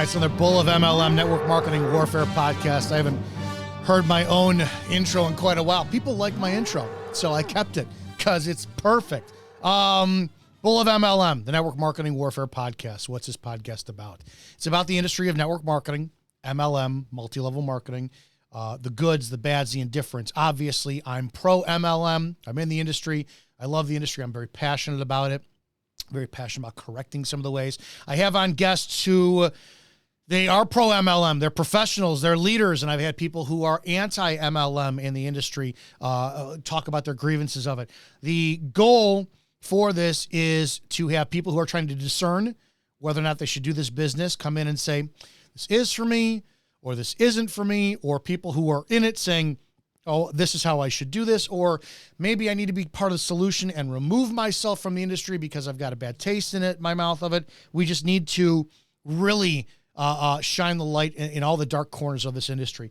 right, it's another Bull of MLM Network Marketing Warfare podcast. I haven't heard my own intro in quite a while. People like my intro, so I kept it because it's perfect. Bull of MLM, the Network Marketing Warfare podcast. What's this podcast about? It's about the industry of network marketing, MLM, multi-level marketing, the goods, the bads, the indifference. Obviously, I'm pro MLM. I'm in the industry. I love the industry. I'm very passionate about it. Very passionate about correcting some of the ways. I have on guests who they are pro MLM. They're professionals. They're leaders. And I've had people who are anti MLM in the industry talk about their grievances of it. The goal for this is to have people who are trying to discern whether or not they should do this business come in and say, this is for me, or this isn't for me, or people who are in it saying, oh, this is how I should do this, or maybe I need to be part of the solution and remove myself from the industry because I've got a bad taste in it, my mouth of it. We just need to really shine the light in all the dark corners of this industry.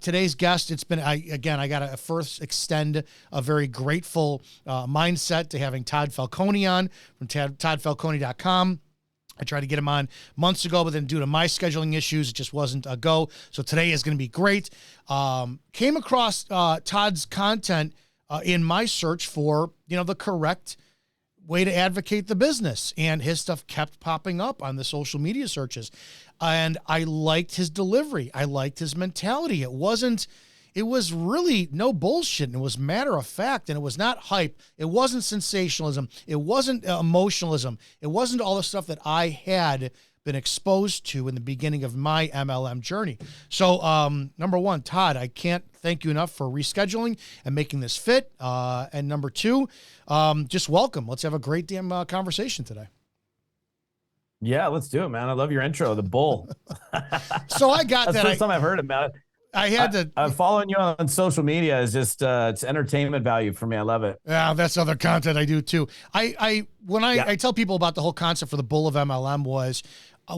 Today's guest, it's been, I got to first extend a very grateful mindset to having Todd Falcone on from toddfalcone.com. I tried to get him on months ago, but then due to my scheduling issues, it just wasn't a go. So today is going to be great. Came across Todd's content in my search for, the correct way to advocate the business. And his stuff kept popping up on the social media searches. And I liked his delivery. I liked his mentality. It was really no bullshit. And it was matter of fact, and it was not hype. It wasn't sensationalism. It wasn't emotionalism. It wasn't all the stuff that I had been exposed to in the beginning of my MLM journey. So, number one, Todd, I can't thank you enough for rescheduling and making this fit. And number two, just welcome. Let's have a great damn conversation today. Yeah, let's do it, man. I love your intro, the bull. So I got That's that. the first time I've heard about it. I'm following you on social media is just it's entertainment value for me. I love it. Yeah, that's other content I do too. I tell people about the whole concept for the Bull of MLM was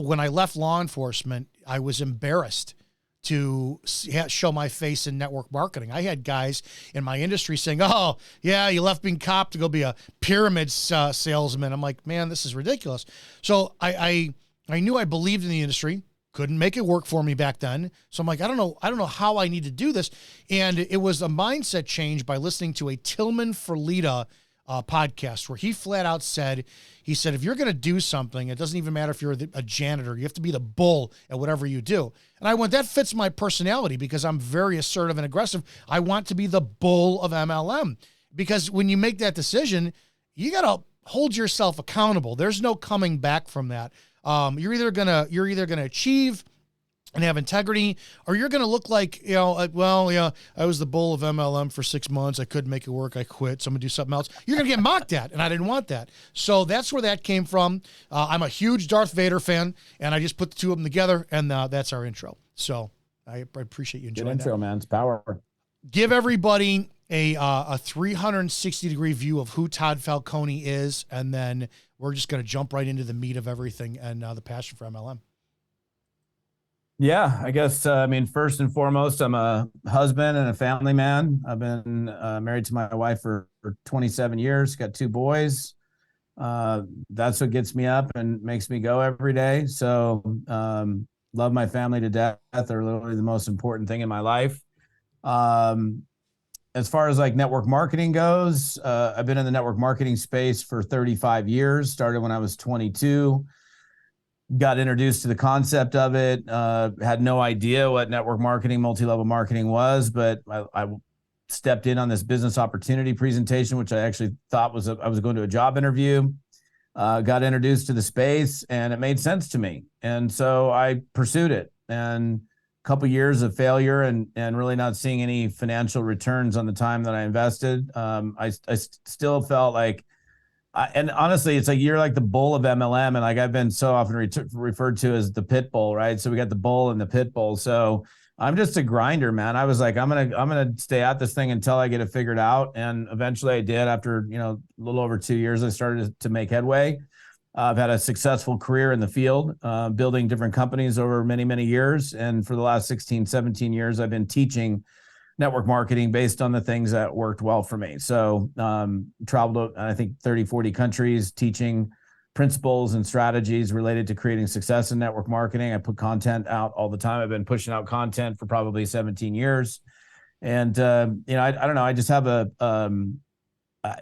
when I left law enforcement, I was embarrassed to show my face in network marketing. I had guys in my industry saying, oh, yeah, you left being cop to go be a pyramid salesman. I'm like, man, this is ridiculous. So I knew I believed in the industry. Couldn't make it work for me back then. So I'm like, I don't know how I need to do this. And it was a mindset change by listening to a Tillman Ferlita podcast where he flat out said, if you're going to do something, it doesn't even matter if you're a janitor, you have to be the bull at whatever you do. And I went, that fits my personality because I'm very assertive and aggressive. I want to be the bull of MLM because when you make that decision, you got to hold yourself accountable. There's no coming back from that. You're either gonna achieve and have integrity, or you're gonna look like, I was the bull of MLM for 6 months. I couldn't make it work. I quit. So I'm gonna do something else. You're gonna get mocked at, and I didn't want that. So that's where that came from. I'm a huge Darth Vader fan, and I just put the two of them together, and that's our intro. So I appreciate you enjoying Good intro, that. man. It's power. Give everybody a 360 degree view of who Todd Falcone is, and then we're just going to jump right into the meat of everything and the passion for MLM. Yeah, I guess, first and foremost, I'm a husband and a family man. I've been married to my wife for 27 years, got 2 boys. That's what gets me up and makes me go every day. So love my family to death. They're literally the most important thing in my life. As far as like network marketing goes, I've been in the network marketing space for 35 years, started when I was 22, got introduced to the concept of it, had no idea what network marketing, multi-level marketing was, but I stepped in on this business opportunity presentation, which I actually thought I was going to a job interview, got introduced to the space and it made sense to me. And so I pursued it, and couple years of failure and really not seeing any financial returns on the time that I invested. I still felt like, and honestly, it's like you're like the bull of MLM, and like I've been so often referred to as the pit bull, right? So we got the bull and the pit bull. So I'm just a grinder, man. I was like, I'm gonna stay at this thing until I get it figured out, and eventually I did. After a little over 2 years, I started to make headway. I've had a successful career in the field, building different companies over many, many years. And for the last 16, 17 years, I've been teaching network marketing based on the things that worked well for me. So traveled to, I think, 30, 40 countries teaching principles and strategies related to creating success in network marketing. I put content out all the time. I've been pushing out content for probably 17 years. And, I don't know. I just have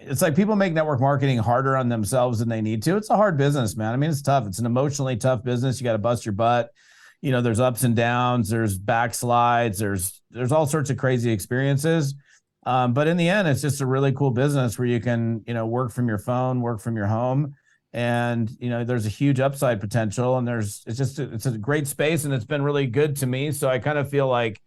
it's like people make network marketing harder on themselves than they need to. It's a hard business, man. I mean, it's tough. It's an emotionally tough business. You got to bust your butt. There's ups and downs, there's backslides, there's all sorts of crazy experiences. But in the end, it's just a really cool business where you can, work from your phone, work from your home. And, there's a huge upside potential, and it's a great space, and it's been really good to me. So I kind of feel like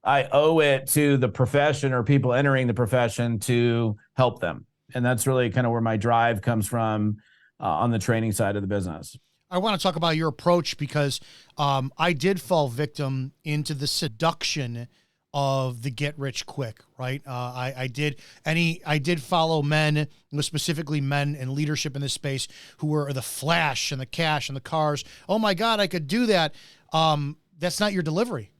I owe it to the profession or people entering the profession to help them. And that's really kind of where my drive comes from on the training side of the business. I want to talk about your approach because I did fall victim into the seduction of the get rich quick, right? I did follow men, specifically men in leadership in this space, who were the flash and the cash and the cars. Oh my God, I could do that. That's not your delivery.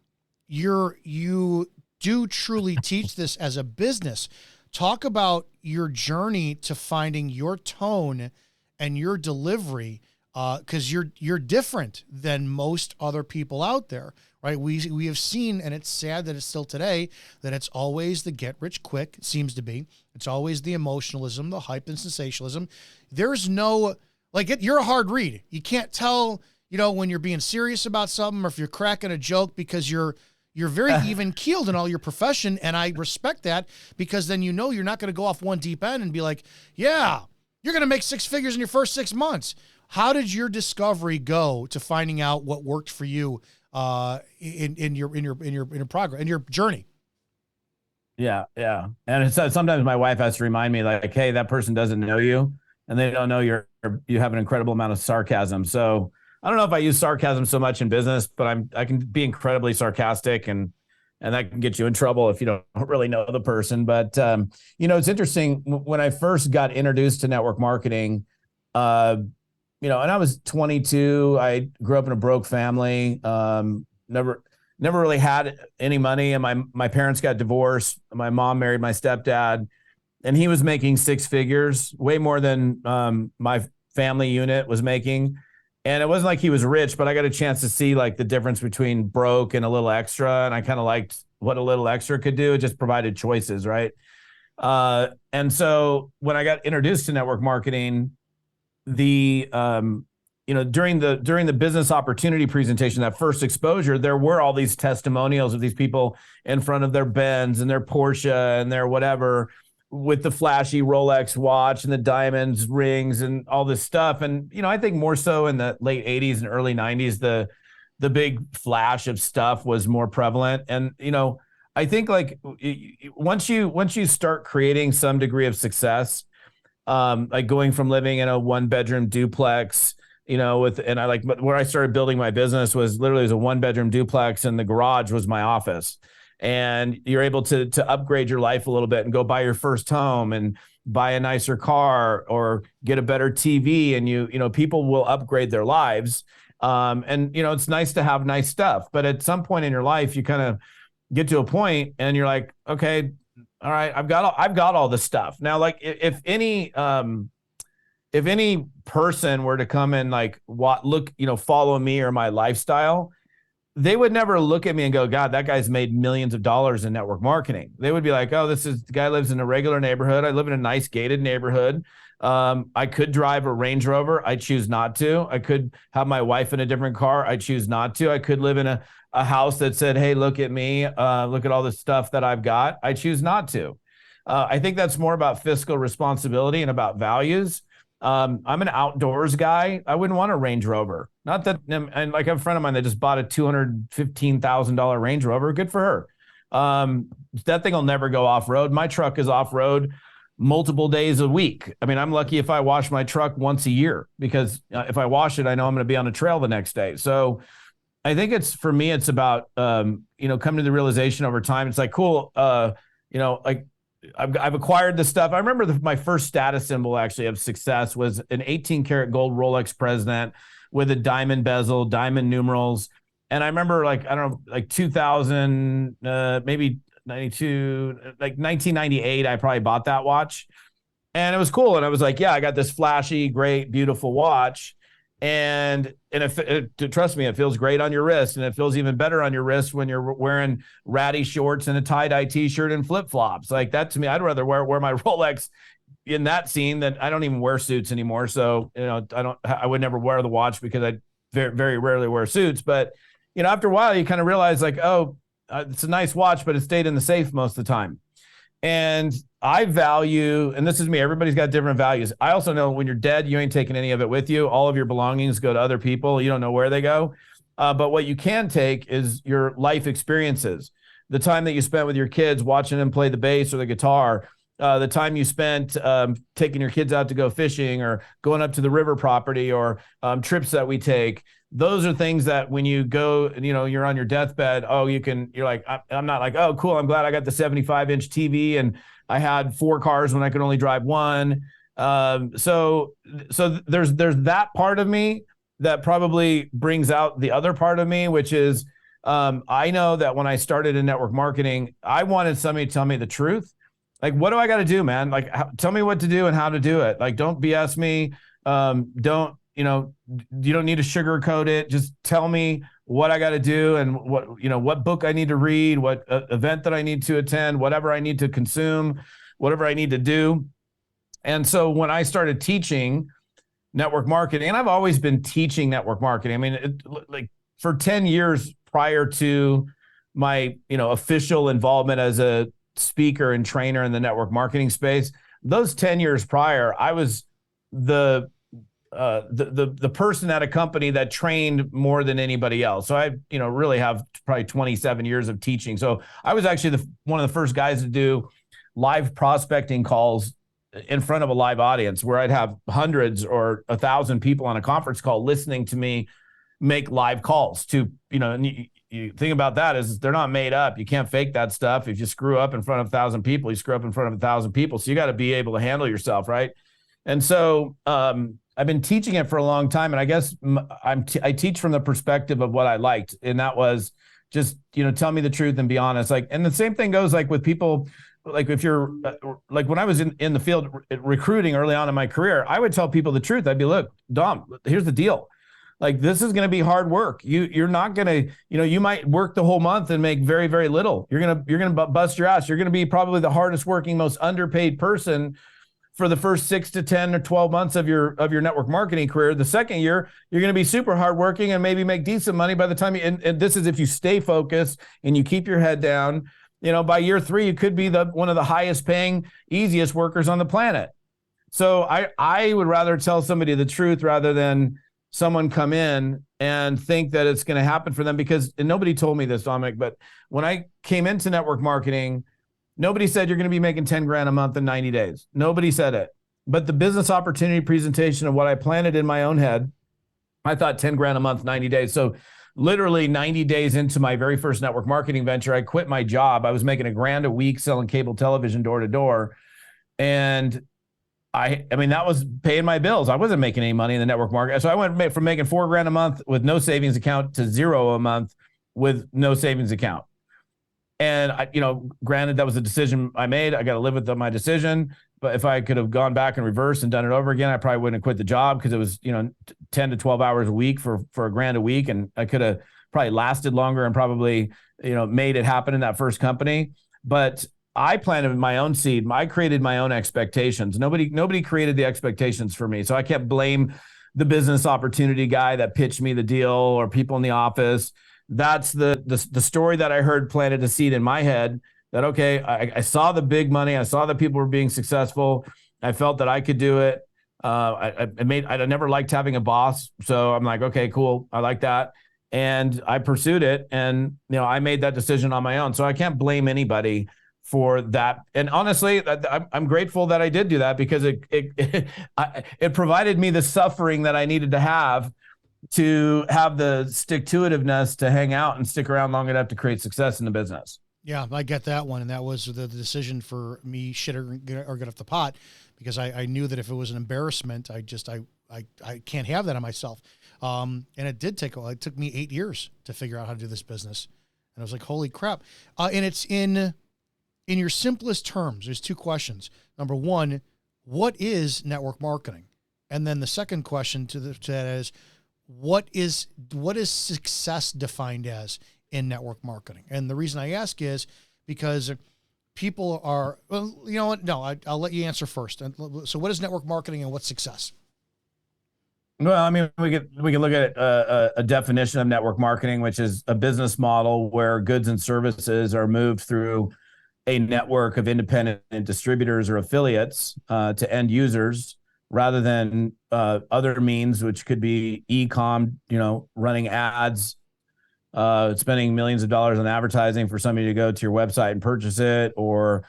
You do truly teach this as a business. Talk about your journey to finding your tone and your delivery, because you're different than most other people out there, right? We have seen, and it's sad that it's still today, that it's always the get rich quick. It seems to be. It's always the emotionalism, the hype and sensationalism. There's no you're a hard read. You can't tell, when you're being serious about something or if you're cracking a joke, because you're very even keeled in all your profession. And I respect that, because then you're not going to go off one deep end and be like, yeah, you're going to make six figures in your first 6 months. How did your discovery go to finding out what worked for you in your progress, in your journey? Yeah. And it's sometimes my wife has to remind me, like, hey, that person doesn't know you, and they don't know you have an incredible amount of sarcasm. So I don't know if I use sarcasm so much in business, but I can be incredibly sarcastic, and that can get you in trouble if you don't really know the person. But it's interesting, when I first got introduced to network marketing, and I was 22. I grew up in a broke family. Never really had any money, and my parents got divorced. My mom married my stepdad, and he was making six figures, way more than my family unit was making. And it wasn't like he was rich, but I got a chance to see like the difference between broke and a little extra. And I kind of liked what a little extra could do. It just provided choices, right? And so when I got introduced to network marketing, during the business opportunity presentation, that first exposure, there were all these testimonials of these people in front of their Benz and their Porsche and their whatever, with the flashy Rolex watch and the diamonds, rings, and all this stuff. And, I think more so in the late 80s and early 90s, the big flash of stuff was more prevalent. And, I think like once you start creating some degree of success, like going from living in a 1-bedroom duplex, where I started building my business was literally a 1-bedroom duplex, and the garage was my office. And you're able to upgrade your life a little bit and go buy your first home and buy a nicer car or get a better TV. And people will upgrade their lives. It's nice to have nice stuff, but at some point in your life, you kind of get to a point and you're like, okay, all right, I've got all this stuff now. Like if any person were to come and follow me or my lifestyle, they would never look at me and go, God, that guy's made millions of dollars in network marketing. They would be like, oh, the guy lives in a regular neighborhood. I live in a nice gated neighborhood. I could drive a Range Rover. I choose not to. I could have my wife in a different car. I choose not to. I could live in a house that said, hey, look at me. Look at all the stuff that I've got. I choose not to. I think that's more about fiscal responsibility and about values. I'm an outdoors guy. I wouldn't want a Range Rover. Not that, and like a friend of mine that just bought a $215,000 Range Rover. Good for her. That thing will never go off road. My truck is off road multiple days a week. I mean, I'm lucky if I wash my truck once a year, because if I wash it, I know I'm going to be on a trail the next day. So I think for me, it's about, coming to the realization over time. It's like, cool. I've acquired this stuff. I remember my first status symbol actually of success was an 18 karat gold Rolex President with a diamond bezel, diamond numerals. And I remember 2000, maybe 92, like 1998, I probably bought that watch. And it was cool. And I was like, yeah, I got this flashy, great, beautiful watch. And trust me, it feels great on your wrist, and it feels even better on your wrist when you're wearing ratty shorts and a tie-dye t-shirt and flip-flops. Like that, to me, I'd rather wear my Rolex in that scene than I don't even wear suits anymore. So, I would never wear the watch because I very, very rarely wear suits. But, after a while, you kind of realize like, it's a nice watch, but it stayed in the safe most of the time. And I value, and this is me, everybody's got different values. I also know when you're dead, you ain't taking any of it with you. All of your belongings go to other people. You don't know where they go. But what you can take is your life experiences, the time that you spent with your kids watching them play the bass or the guitar, the time you spent taking your kids out to go fishing or going up to the river property, or trips that we take. Those are things that when you go, you're on your deathbed, you're like, I'm not like, oh, cool, I'm glad I got the 75-inch TV and I had 4 cars when I could only drive one. So there's that part of me that probably brings out the other part of me, which is I know that when I started in network marketing, I wanted somebody to tell me the truth. Like, what do I got to do, man? Like, tell me what to do and how to do it. Like, don't BS me. You don't need to sugarcoat it. Just tell me what I got to do and what book I need to read, what event that I need to attend, whatever I need to consume, whatever I need to do. And so when I started teaching network marketing, and I've always been teaching network marketing. I mean, like for 10 years prior to my, official involvement as a speaker and trainer in the network marketing space, those 10 years prior, I was the person at a company that trained more than anybody else. So I, really have probably 27 years of teaching. So I was actually one of the first guys to do live prospecting calls in front of a live audience, where I'd have hundreds or 1,000 people on a conference call listening to me make live calls to, and you think about that is they're not made up. You can't fake that stuff. If you screw up in front of 1,000 people, you screw up in front of 1,000 people. So you got to be able to handle yourself, right? And so I've been teaching it for a long time, and I guess I teach from the perspective of what I liked, and that was just tell me the truth and be honest. Like, and the same thing goes like with people. Like if you're like when I was in the field recruiting early on in my career, I would tell people the truth. I'd be, look, Dom, here's the deal. Like, this is going to be hard work. You're not going to, you might work the whole month and make very, very little. You're going to bust your ass. You're going to be probably the hardest working, most underpaid person for the first 6 to 10 or 12 months of your network marketing career. The second year, you're going to be super hardworking and maybe make decent money by the time and this is if you stay focused and you keep your head down. By year 3, you could be one of the highest paying, easiest workers on the planet. So I would rather tell somebody the truth rather than someone come in and think that it's going to happen for them, because, and nobody told me this, Dominick, but when I came into network marketing, nobody said you're going to be making 10 grand a month in 90 days. Nobody said it. But the business opportunity presentation of what I planted in my own head, I thought 10 grand a month, 90 days. So literally 90 days into my very first network marketing venture, I quit my job. I was making $1,000 a week selling cable television door to door. And I mean, that was paying my bills. I wasn't making any money in the network market. So I went from making $4,000 a month with no savings account to $0 a month with no savings account. And granted, that was a decision I made. I got to live with my decision. But if I could have gone back in reverse and done it over again, I probably wouldn't have quit the job, because it was, 10 to 12 hours a week for $1,000 a week. And I could have probably lasted longer and probably, made it happen in that first company. But I planted my own seed. I created my own expectations. Nobody created the expectations for me. So I can't blame the business opportunity guy that pitched me the deal or people in the office. That's the story that I heard planted a seed in my head that, okay, I saw the big money. I saw that people were being successful. I felt that I could do it. I never liked having a boss. So I'm like, okay, cool. I like that. And I pursued it. And, I made that decision on my own. So I can't blame anybody for that. And honestly, I'm grateful that I did do that, because it provided me the suffering that I needed to have the stick-to-itiveness to hang out and stick around long enough to create success in the business. Yeah, I get that one. And that was the decision for me, shit or get off the pot, because I knew that if it was an embarrassment, I can't have that on myself. And it did it took me 8 years to figure out how to do this business. And I was like, holy crap. And it's in your simplest terms. There's 2 questions. Number 1, what is network marketing? And then the second question to that is, what is success defined as in network marketing? And the reason I ask is because people are, well, you know what? No, I'll let you answer first. So what is network marketing and what's success? Well, I mean, we can look at a definition of network marketing, which is a business model where goods and services are moved through a network of independent distributors or affiliates to end users, rather than other means, which could be e-com, running ads, spending millions of dollars on advertising for somebody to go to your website and purchase it, or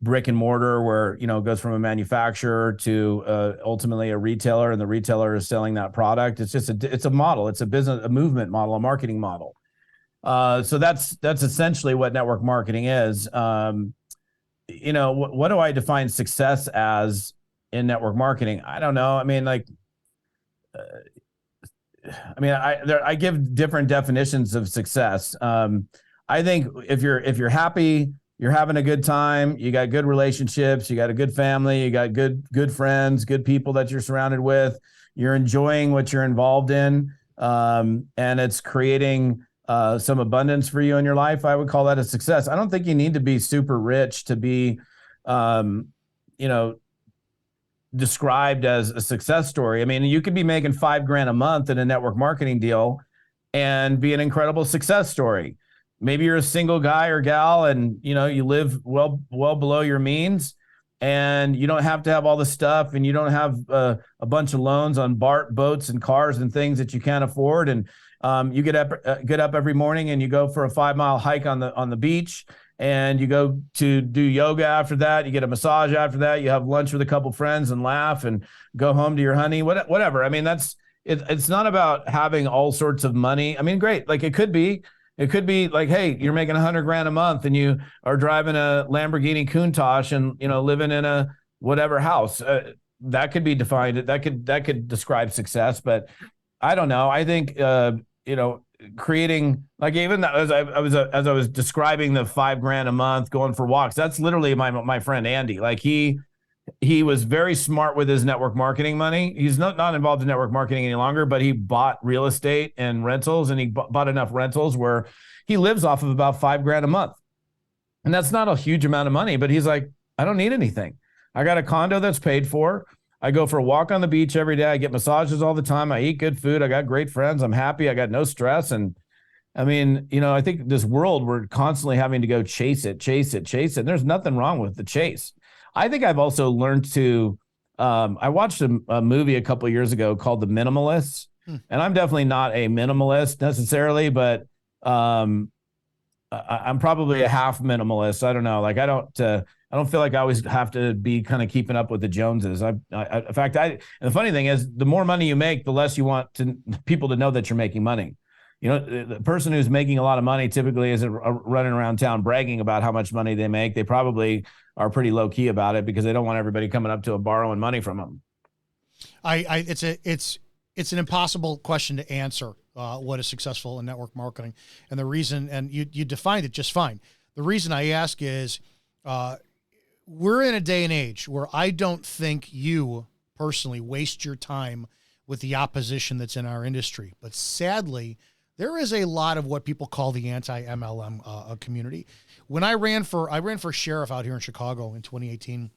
brick and mortar, where it goes from a manufacturer to ultimately a retailer, and the retailer is selling that product. It's just it's a model. It's a business, a movement model, a marketing model. So that's essentially what network marketing is. What do I define success as in network marketing? I don't know. I mean, I give different definitions of success. I think if you're happy, you're having a good time, you got good relationships, you got a good family, you got good friends, good people that you're surrounded with, you're enjoying what you're involved in, and it's creating some abundance for you in your life, I would call that a success. I don't think you need to be super rich to be, described as a success story. I mean, you could be making $5,000 a month in a network marketing deal and be an incredible success story. Maybe you're a single guy or gal and, you live well below your means, and you don't have to have all the stuff, and you don't have a bunch of loans on boats and cars and things that you can't afford. And you get up every morning and you go for a 5-mile hike on the beach, and you go to do yoga after that. You get a massage after that. You have lunch with a couple friends and laugh and go home to your honey, whatever. I mean, it's not about having all sorts of money. I mean, great. Like it could be like, hey, you're making $100,000 a month and you are driving a Lamborghini Countach and, living in a whatever house. That could be defined. That could describe success, but I don't know. I think, creating, like, even as I was describing the $5,000 a month going for walks, that's literally my friend Andy. Like he was very smart with his network marketing money. He's not involved in network marketing any longer, but he bought real estate and rentals, and he bought enough rentals where he lives off of about $5,000 a month. And that's not a huge amount of money, but he's like, I don't need anything. I got a condo that's paid for. I go for a walk on the beach every day. I get massages all the time. I eat good food. I got great friends. I'm happy. I got no stress. And I mean, I think this world, we're constantly having to go chase it. And there's nothing wrong with the chase. I think I've also learned to, I watched a movie a couple of years ago called The Minimalists. And I'm definitely not a minimalist necessarily, but I'm probably a half minimalist. I don't know. Like, I don't feel like I always have to be kind of keeping up with the Joneses. In fact, and the funny thing is, the more money you make, the less you want people to know that you're making money. The person who's making a lot of money typically isn't running around town bragging about how much money they make. They probably are pretty low key about it because they don't want everybody coming up to them borrowing money from them. It's an impossible question to answer. What is successful in network marketing, and the reason, and you defined it just fine. The reason I ask is, we're in a day and age where I don't think you personally waste your time with the opposition that's in our industry. But sadly, there is a lot of what people call the anti-MLM community. When I ran for sheriff out here in Chicago in 2018,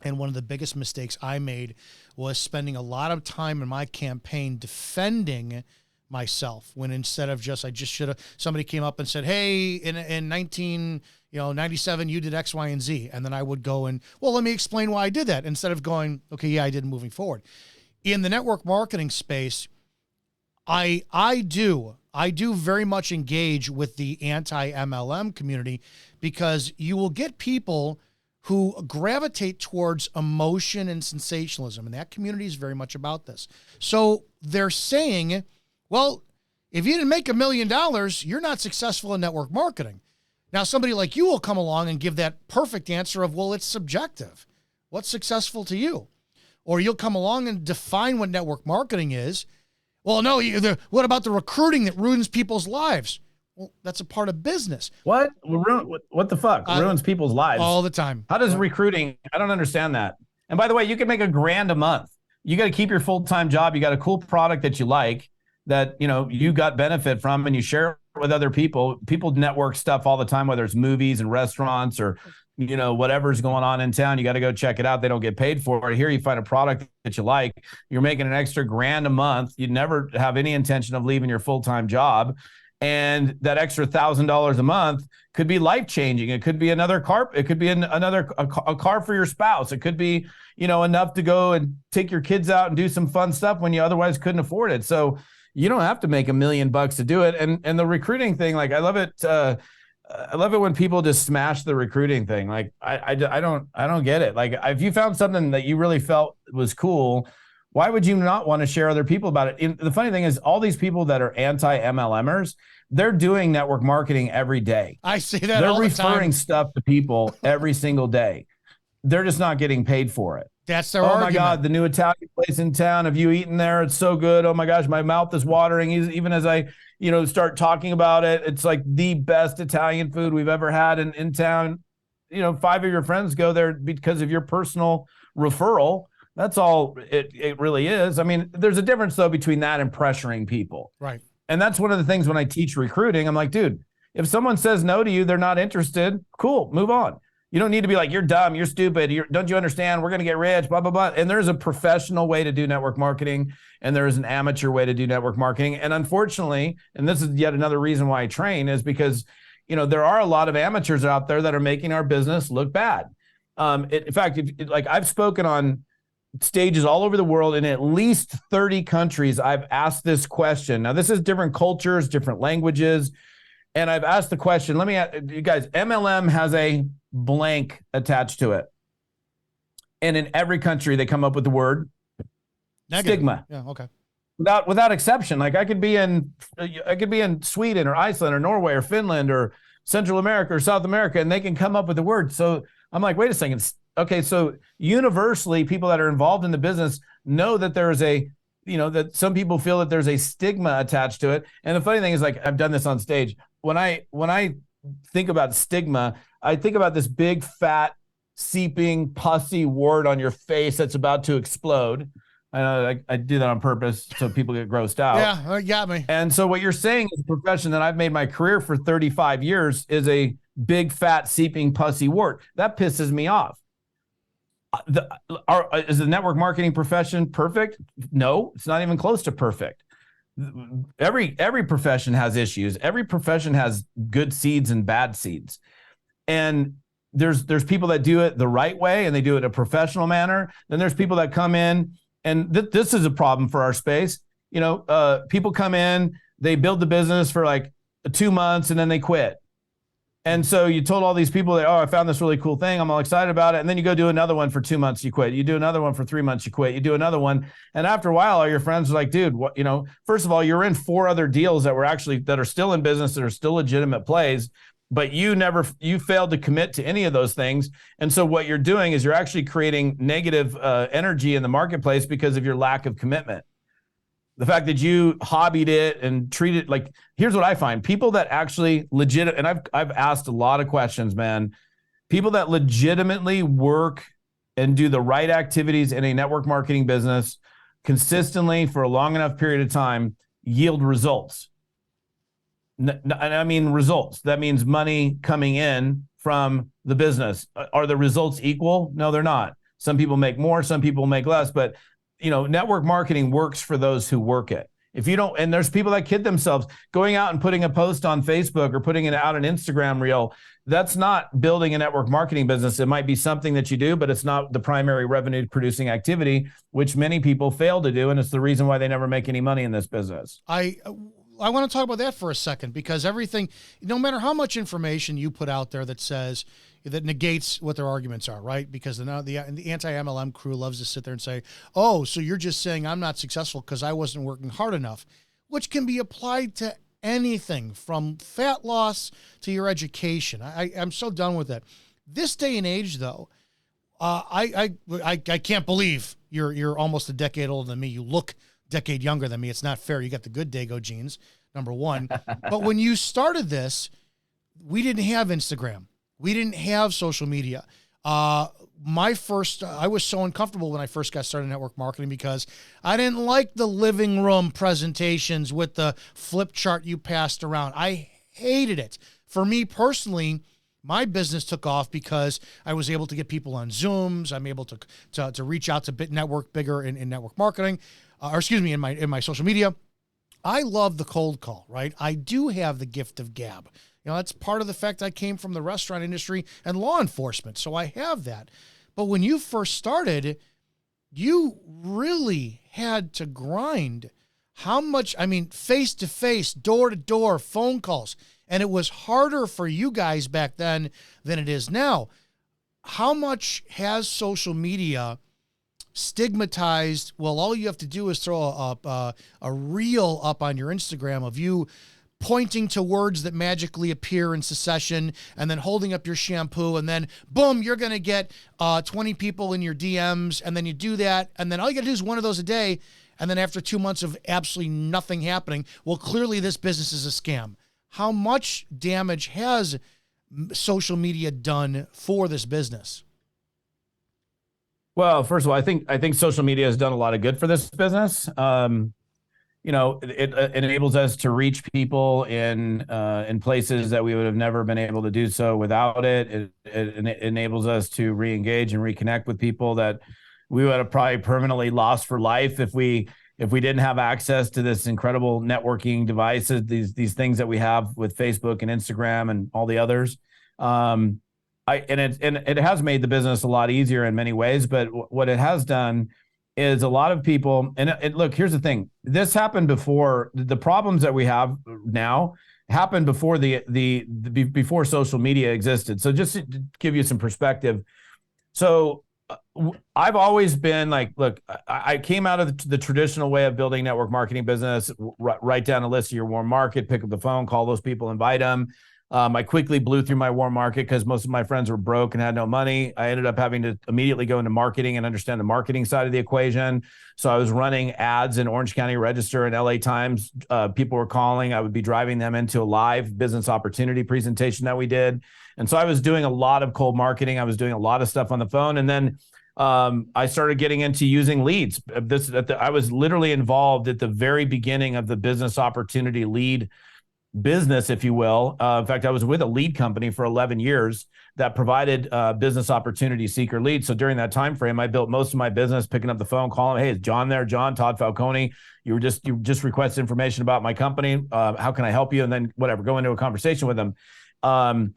and one of the biggest mistakes I made was spending a lot of time in my campaign defending myself, when instead of somebody came up and said, hey, in 1997, you did X, Y, and Z. And then I would go and, well, let me explain why I did that, instead of going, okay, yeah, I did moving forward. In the network marketing space, I do very much engage with the anti-MLM community, because you will get people who gravitate towards emotion and sensationalism. And that community is very much about this. So they're saying, well, if you didn't make $1 million, you're not successful in network marketing. Now, somebody like you will come along and give that perfect answer of, well, it's subjective. What's successful to you? Or you'll come along and define what network marketing is. Well, no, what about the recruiting that ruins people's lives? Well, that's a part of business. What? What the fuck? Ruins people's lives all the time. How does recruiting? I don't understand that. And by the way, you can make $1,000 a month. You got to keep your full-time job. You got a cool product that you like, that, you know, you got benefit from, and you share it with other people. People network stuff all the time, whether it's movies and restaurants or, you know, whatever's going on in town. You got to go check it out. They don't get paid for it. Here you find a product that you like. You're making an extra $1,000 a month. You'd never have any intention of leaving your full-time job. And that extra $1,000 a month could be life-changing. It could be another car. It could be a car for your spouse. It could be, you know, enough to go and take your kids out and do some fun stuff when you otherwise couldn't afford it. So you don't have to make $1 million to do it. And the recruiting thing, like, I love it. I love it when people just smash the recruiting thing. Like, I don't get it. Like, if you found something that you really felt was cool, why would you not want to share other people about it? And the funny thing is, all these people that are anti-MLMers, they're doing network marketing every day. I see that they're all the time. referring stuff to people every single day. They're just not getting paid for it. That's their argument. Oh my God, the new Italian place in town. Have you eaten there? It's so good. Oh my gosh, my mouth is watering. Even as I, you know, start talking about it, it's like the best Italian food we've ever had in town. You know, 5 of your friends go there because of your personal referral. That's all it really is. I mean, there's a difference though between that and pressuring people. Right. And that's one of the things when I teach recruiting, I'm like, dude, if someone says no to you, they're not interested. Cool, move on. You don't need to be like, you're dumb, you're stupid, don't you understand? We're going to get rich, blah, blah, blah. And there's a professional way to do network marketing, and there is an amateur way to do network marketing. And unfortunately, and this is yet another reason why I train, is because, you know, there are a lot of amateurs out there that are making our business look bad. In fact, like, I've spoken on stages all over the world in at least 30 countries. I've asked this question. Now, this is different cultures, different languages. And I've asked the question, let me ask you guys, MLM has a blank attached to it. And in every country, they come up with the word negative. Stigma. Yeah, okay. Without exception. Like, I could be in Sweden or Iceland or Norway or Finland or Central America or South America, and they can come up with the word. So I'm like, wait a second. Okay, so universally, people that are involved in the business know that there is that some people feel that there's a stigma attached to it. And the funny thing is, like, I've done this on stage. When I think about stigma, I think about this big, fat, seeping, pussy wart on your face that's about to explode. I do that on purpose so people get grossed out. Yeah, you got me. And so what you're saying is, a profession that I've made my career for 35 years is a big, fat, seeping, pussy wart. That pisses me off. Is the network marketing profession perfect? No, it's not even close to perfect. Every profession has issues. Every profession has good seeds and bad seeds. And there's people that do it the right way and they do it in a professional manner. Then there's people that come in, and this is a problem for our space. You know, people come in, they build the business for like 2 months, and then they quit. And so you told all these people that, oh, I found this really cool thing, I'm all excited about it. And then you go do another one for 2 months, you quit. You do another one for 3 months, you quit. You do another one. And after a while, all your friends are like, dude, what, you know, first of all, you're in 4 other deals that are still in business, that are still legitimate plays, but you failed to commit to any of those things. And so what you're doing is you're actually creating negative energy in the marketplace because of your lack of commitment. The fact that you hobbied it and treated like, here's what I find. People that actually and I've asked a lot of questions, man. People that legitimately work and do the right activities in a network marketing business consistently for a long enough period of time yield results. And I mean results. That means money coming in from the business. Are the results equal? No, they're not. Some people make more, some people make less, but you know, network marketing works for those who work it. If you don't, and there's people that kid themselves going out and putting a post on Facebook or putting it out an Instagram reel. That's not building a network marketing business. It might be something that you do, but it's not the primary revenue producing activity, which many people fail to do. And it's the reason why they never make any money in this business. I want to talk about that for a second, because everything, no matter how much information you put out there that says, that negates what their arguments are, right? Because the anti-MLM crew loves to sit there and say, oh, so you're just saying I'm not successful because I wasn't working hard enough, which can be applied to anything from fat loss to your education. I'm so done with it. This day and age, though, I can't believe you're almost a decade older than me. You look a decade younger than me. It's not fair. You got the good Dago genes, number one. But when you started this, we didn't have Instagram. We didn't have social media. I was so uncomfortable when I first got started in network marketing because I didn't like the living room presentations with the flip chart you passed around. I hated it. For me personally, my business took off because I was able to get people on Zooms. I'm able to reach out to network bigger in network marketing, in my social media. I love the cold call, right? I do have the gift of gab. That's part of the fact I came from the restaurant industry and law enforcement, so I have that. But when you first started, you really had to grind. How much, face-to-face, door-to-door phone calls. And it was harder for you guys back then than it is now. How much has social media stigmatized, well, all you have to do is throw a reel up on your Instagram of you pointing to words that magically appear in succession and then holding up your shampoo and then boom, you're going to get 20 people in your DMs, and then you do that, and then all you got to do is one of those a day, and then after 2 months of absolutely nothing happening, well, clearly this business is a scam. How much damage has social media done for this business? Well, first of all, I think social media has done a lot of good for this business. It enables us to reach people in places that we would have never been able to do so without it. It enables us to re-engage and reconnect with people that we would have probably permanently lost for life if we didn't have access to this incredible networking devices, these things that we have with Facebook and Instagram and all the others. It has made the business a lot easier in many ways, but what it has done is a lot of people, and look, here's the thing. This happened before. The problems that we have now happened before before social media existed. So just to give you some perspective. So I've always been like, look, I came out of the traditional way of building network marketing business, write down a list of your warm market, pick up the phone, call those people, invite them. I quickly blew through my warm market because most of my friends were broke and had no money. I ended up having to immediately go into marketing and understand the marketing side of the equation. So I was running ads in Orange County Register and LA Times. People were calling. I would be driving them into a live business opportunity presentation that we did. And so I was doing a lot of cold marketing. I was doing a lot of stuff on the phone. And then I started getting into using leads. I was literally involved at the very beginning of the business opportunity lead business, if you will. In fact, I was with a lead company for 11 years that provided business opportunity seeker leads. So during that time frame, I built most of my business picking up the phone, calling, hey, is John there? John, Todd Falcone. You just requested information about my company. How can I help you? And then whatever, go into a conversation with them. When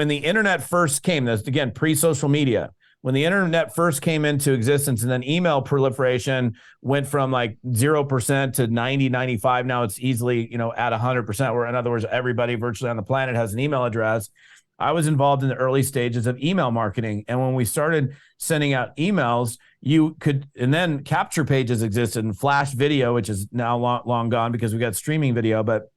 the internet first came, that's again pre-social media. When the internet first came into existence, and then email proliferation went from like 0% to 90, 95. Now it's easily, at 100%, where in other words, everybody virtually on the planet has an email address. I was involved in the early stages of email marketing. And when we started sending out emails, and then capture pages existed and flash video, which is now long gone because we got streaming video, but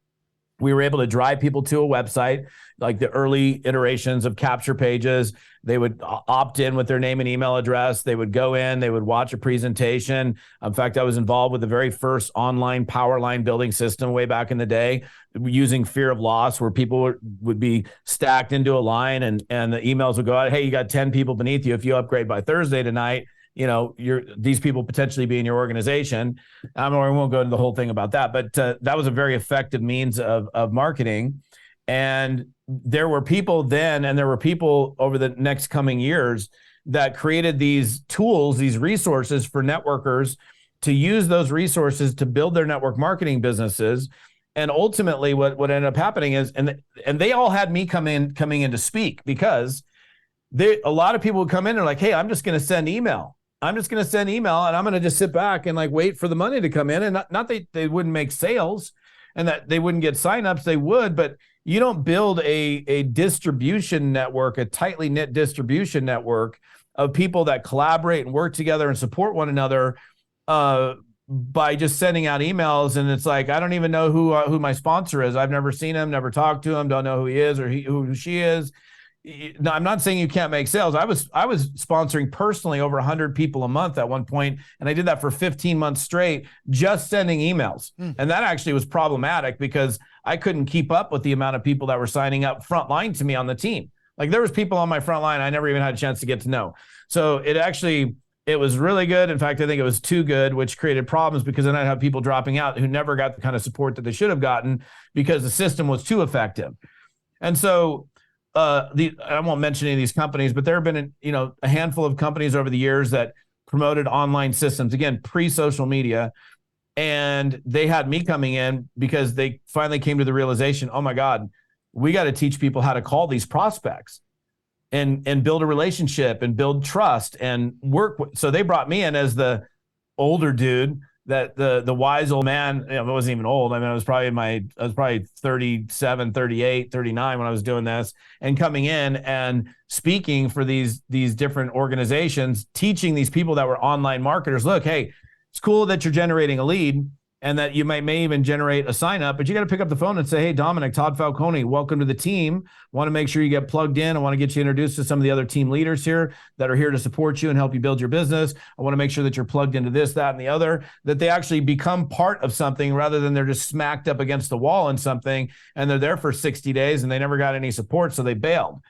we were able to drive people to a website, like the early iterations of capture pages. They would opt in with their name and email address. They would go in, they would watch a presentation. In fact, I was involved with the very first online power line building system way back in the day, using fear of loss, where people would be stacked into a line and the emails would go out, hey, you got 10 people beneath you. If you upgrade by Thursday tonight, these people potentially be in your organization. I won't go into the whole thing about that, but that was a very effective means of marketing. And there were people then, and there were people over the next coming years that created these tools, these resources for networkers to use those resources to build their network marketing businesses. And ultimately what ended up happening is, and they all had me coming in to speak, because a lot of people would come in and are like, hey, I'm just going to send email. And I'm going to just sit back and like wait for the money to come in. And not that they wouldn't make sales and that they wouldn't get signups, they would, but you don't build a distribution network, a tightly knit distribution network of people that collaborate and work together and support one another by just sending out emails. And it's like, I don't even know who my sponsor is. I've never seen him, never talked to him, don't know who he is or who she is. No, I'm not saying you can't make sales. I was sponsoring personally over 100 people a month at one point, and I did that for 15 months straight, just sending emails. And that actually was problematic because I couldn't keep up with the amount of people that were signing up frontline to me on the team. Like there was people on my front line I never even had a chance to get to know. So it was really good. In fact, I think it was too good, which created problems because then I'd have people dropping out who never got the kind of support that they should have gotten because the system was too effective. And so I won't mention any of these companies, but there have been, a handful of companies over the years that promoted online systems, again, pre-social media. And they had me coming in because they finally came to the realization, oh my God, we got to teach people how to call these prospects and build a relationship and build trust and work. So they brought me in as the older dude, that the wise old man. I wasn't even old. I mean, I was probably 37, 38, 39 when I was doing this, and coming in and speaking for these different organizations, teaching these people that were online marketers, look, hey, it's cool that you're generating a lead and that you may even generate a sign up, but you got to pick up the phone and say, hey, Dominick, Todd Falcone, welcome to the team. Want to make sure you get plugged in. I want to get you introduced to some of the other team leaders here that are here to support you and help you build your business. I want to make sure that you're plugged into this, that, and the other, that they actually become part of something rather than they're just smacked up against the wall in something and they're there for 60 days and they never got any support, so they bailed.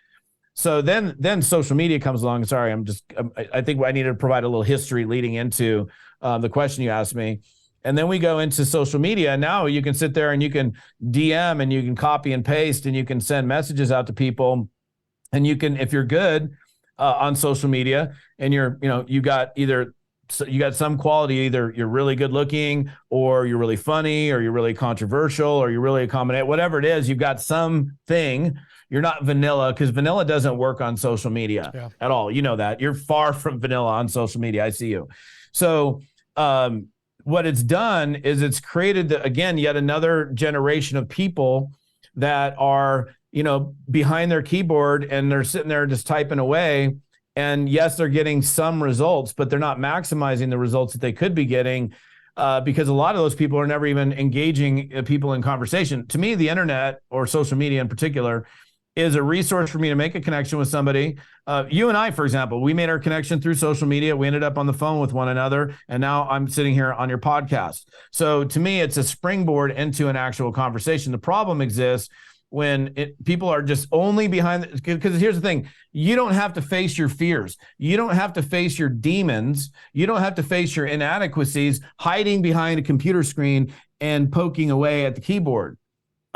So then social media comes along. Sorry, I think I need to provide a little history leading into the question you asked me. And then we go into social media. Now you can sit there and you can DM and you can copy and paste and you can send messages out to people. And you can, if you're good on social media and you got some quality, either you're really good looking or you're really funny or you're really controversial or you're really accommodating, whatever it is, you've got something. You're not vanilla, because vanilla doesn't work on social media at all. You know that. You're far from vanilla on social media. I see you. So, what it's done is it's created, yet another generation of people that are, behind their keyboard and they're sitting there just typing away. And yes, they're getting some results, but they're not maximizing the results that they could be getting because a lot of those people are never even engaging people in conversation. To me, the internet, or social media in particular, is a resource for me to make a connection with somebody. You and I, for example, we made our connection through social media. We ended up on the phone with one another, and now I'm sitting here on your podcast. So to me, it's a springboard into an actual conversation. The problem exists when people are just only behind, because here's the thing, you don't have to face your fears. You don't have to face your demons. You don't have to face your inadequacies hiding behind a computer screen and poking away at the keyboard.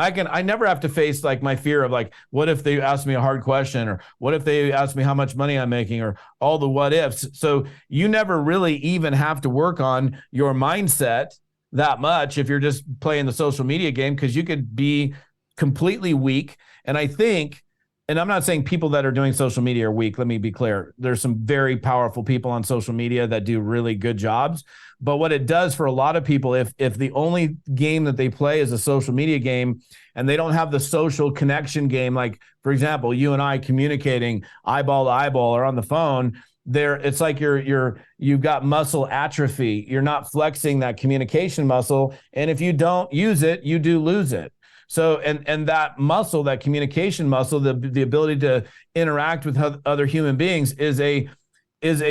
I never have to face like my fear of like, what if they ask me a hard question, or what if they ask me how much money I'm making, or all the what ifs. So you never really even have to work on your mindset that much if you're just playing the social media game, because you could be completely weak. And I think, and I'm not saying people that are doing social media are weak. Let me be clear. There's some very powerful people on social media that do really good jobs. But what it does for a lot of people, if the only game that they play is a social media game and they don't have the social connection game, like, for example, you and I communicating eyeball to eyeball or on the phone, it's like you've got muscle atrophy. You're not flexing that communication muscle. And if you don't use it, you do lose it. So, and that muscle, that communication muscle, the ability to interact with other human beings is a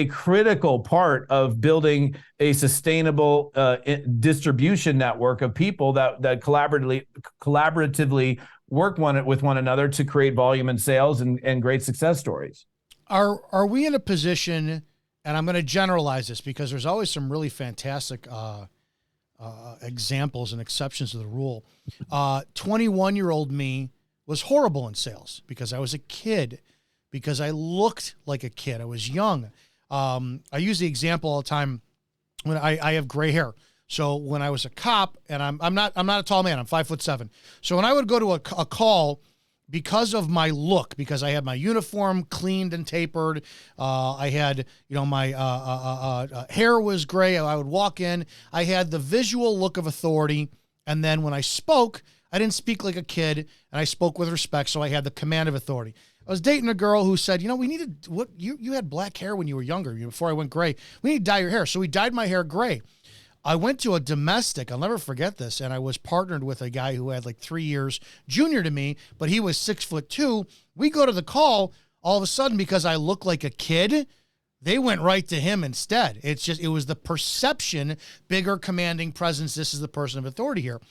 critical part of building a sustainable distribution network of people that collaboratively work with one another to create volume and sales and great success stories. Are we in a position, and I'm going to generalize this because there's always some really fantastic examples and exceptions to the rule. 21-year-old me was horrible in sales because I was a kid, because I looked like a kid. I was young. I use the example all the time when I have gray hair. So when I was a cop, and I'm not a tall man, I'm 5'7". So when I would go to a call, because of my look, because I had my uniform cleaned and tapered, I had, my hair was gray. I would walk in. I had the visual look of authority. And then when I spoke, I didn't speak like a kid, and I spoke with respect. So I had the command of authority. I was dating a girl who said, we needed you had black hair when you were younger, before I went gray. We need to dye your hair. So we dyed my hair gray. I went to a domestic, I'll never forget this, and I was partnered with a guy who had like 3 years junior to me, but he was 6'2". We go to the call, all of a sudden, because I look like a kid, they went right to him instead. It was the perception, bigger commanding presence. This is the person of authority here.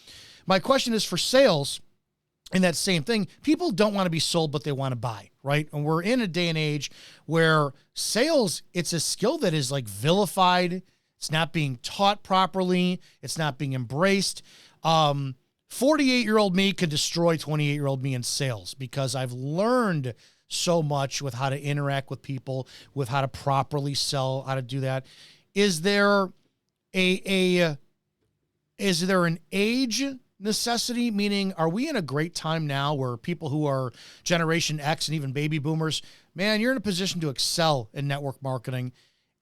My question is for sales. in that same thing, people don't want to be sold, but they want to buy, right? And we're in a day and age where sales, it's a skill that is like vilified. It's not being taught properly. It's not being embraced. 48-year-old me could destroy 28-year-old me in sales because I've learned so much with how to interact with people, with how to properly sell, how to do that. Is there an age necessity? Meaning, are we in a great time now where people who are Generation X and even baby boomers, man, you're in a position to excel in network marketing.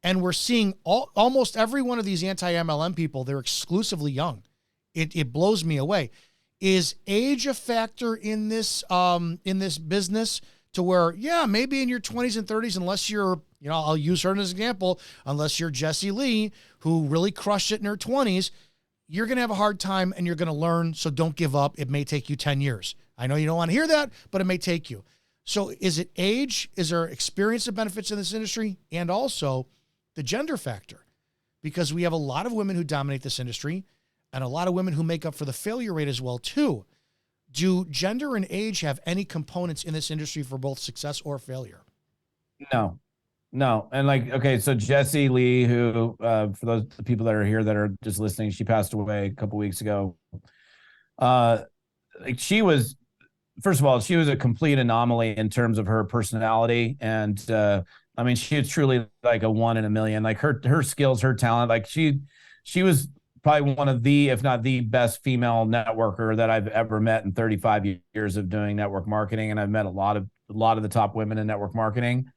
And we're seeing almost every one of these anti-MLM people, they're exclusively young. It blows me away. Is age a factor in this business to where, yeah, maybe in your 20s and 30s, unless you're, I'll use her as an example, unless you're Jessie Lee, who really crushed it in her 20s, you're going to have a hard time and you're going to learn. So don't give up. It may take you 10 years. I know you don't want to hear that, but it may take you. So is it age? Is there experience that benefits in this industry? And also the gender factor, because we have a lot of women who dominate this industry and a lot of women who make up for the failure rate as well too. Do gender and age have any components in this industry for both success or failure? No. And okay, so Jessie Lee, who, for those people that are here that are just listening, she passed away a couple weeks ago. She was, first of all, she was a complete anomaly in terms of her personality. And, she was truly like a 1 in a million, like her skills, her talent. Like she was probably one of the, if not the best female networker that I've ever met in 35 years of doing network marketing. And I've met a lot of the top women in network marketing.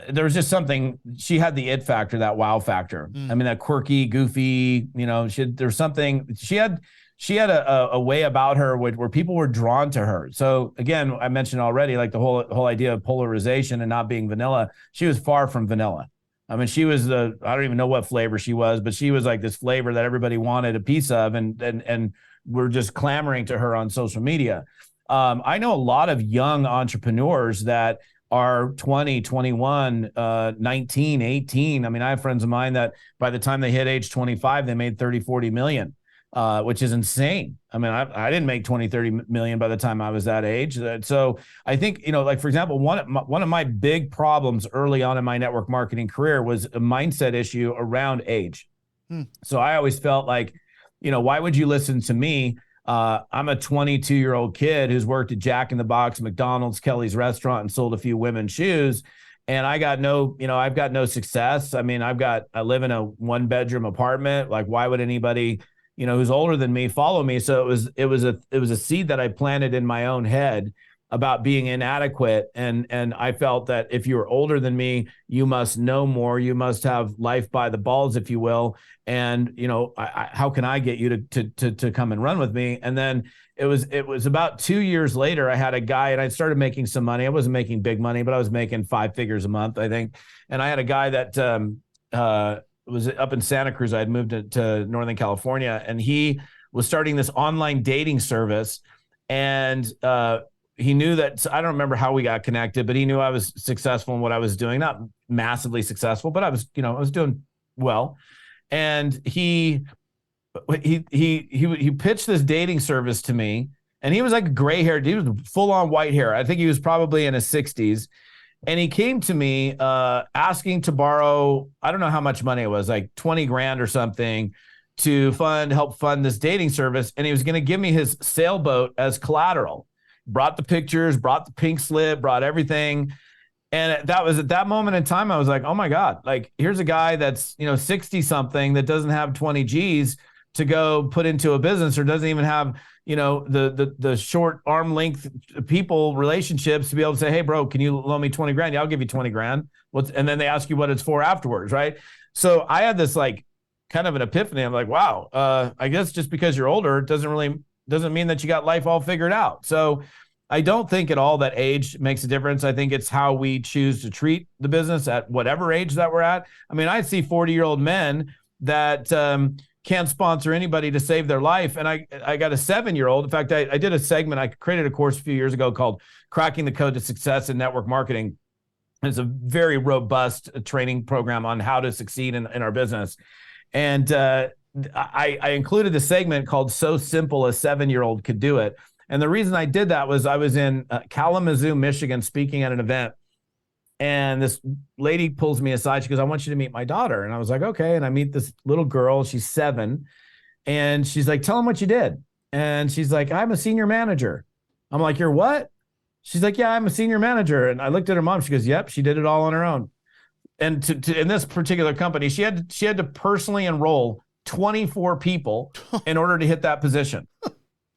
There was just something, she had the it factor, that wow factor. That quirky, goofy, there's something, she had a way about her where people were drawn to her. So again, I mentioned already, like the whole idea of polarization and not being vanilla. She was far from vanilla. She was I don't even know what flavor she was, but she was like this flavor that everybody wanted a piece of, and we're just clamoring to her on social media. I know a lot of young entrepreneurs that are 20, 21, 19, 18. I have friends of mine that by the time they hit age 25, they made 30, 40 million. Which is insane. I didn't make 20, 30 million by the time I was that age. So I think, like, for example, one of my big problems early on in my network marketing career was a mindset issue around age. So I always felt like, why would you listen to me? I'm a 22-year-old kid who's worked at Jack in the Box, McDonald's, Kelly's Restaurant, and sold a few women's shoes. And I've got no success. I live in a 1-bedroom apartment. Like, why would anybody, who's older than me follow me? So it was a seed that I planted in my own head about being inadequate. And I felt that if you were older than me, you must know more. You must have life by the balls, if you will. And, how can I get you to come and run with me? And then it was about 2 years later, I had a guy, and I started making some money. I wasn't making big money, but I was making 5 figures a month, I think. And I had a guy that, was up in Santa Cruz. I had moved to Northern California, and he was starting this online dating service. And he knew that, I don't remember how we got connected, but he knew I was successful in what I was doing, not massively successful, but I was doing well. And he pitched this dating service to me, and he was like a gray haired, he was full on white hair. I think he was probably in his 60s. And he came to me asking to borrow, I don't know how much money it was, like 20 grand or something, to help fund this dating service. And he was going to give me his sailboat as collateral. Brought the pictures, brought the pink slip, brought everything. And that was at that moment in time, I was like, oh my God, like, here's a guy that's, 60 something that doesn't have 20 G's to go put into a business, or doesn't even have, the short arm length people relationships to be able to say, hey bro, can you loan me 20 grand? Yeah, I'll give you 20 grand. And then they ask you what it's for afterwards. Right. So I had this like kind of an epiphany. I'm like, wow, I guess just because you're older doesn't mean that you got life all figured out. So I don't think at all that age makes a difference. I think it's how we choose to treat the business at whatever age that we're at. I see 40-year-old men that, can't sponsor anybody to save their life. And I got a 7-year-old. In fact, I did a segment. I created a course a few years ago called Cracking the Code to Success in Network Marketing. It's a very robust training program on how to succeed in our business. And I included a segment called So Simple a 7-year-old Could Do It. And the reason I did that was I was in Kalamazoo, Michigan, speaking at an event. And this lady pulls me aside. She goes, I want you to meet my daughter. And I was like, okay. And I meet this little girl. She's 7. And she's like, tell him what you did. And she's like, I'm a senior manager. I'm like, you're what? She's like, yeah, I'm a senior manager. And I looked at her mom. She goes, yep, she did it all on her own. And to in this particular company, she had to personally enroll 24 people in order to hit that position.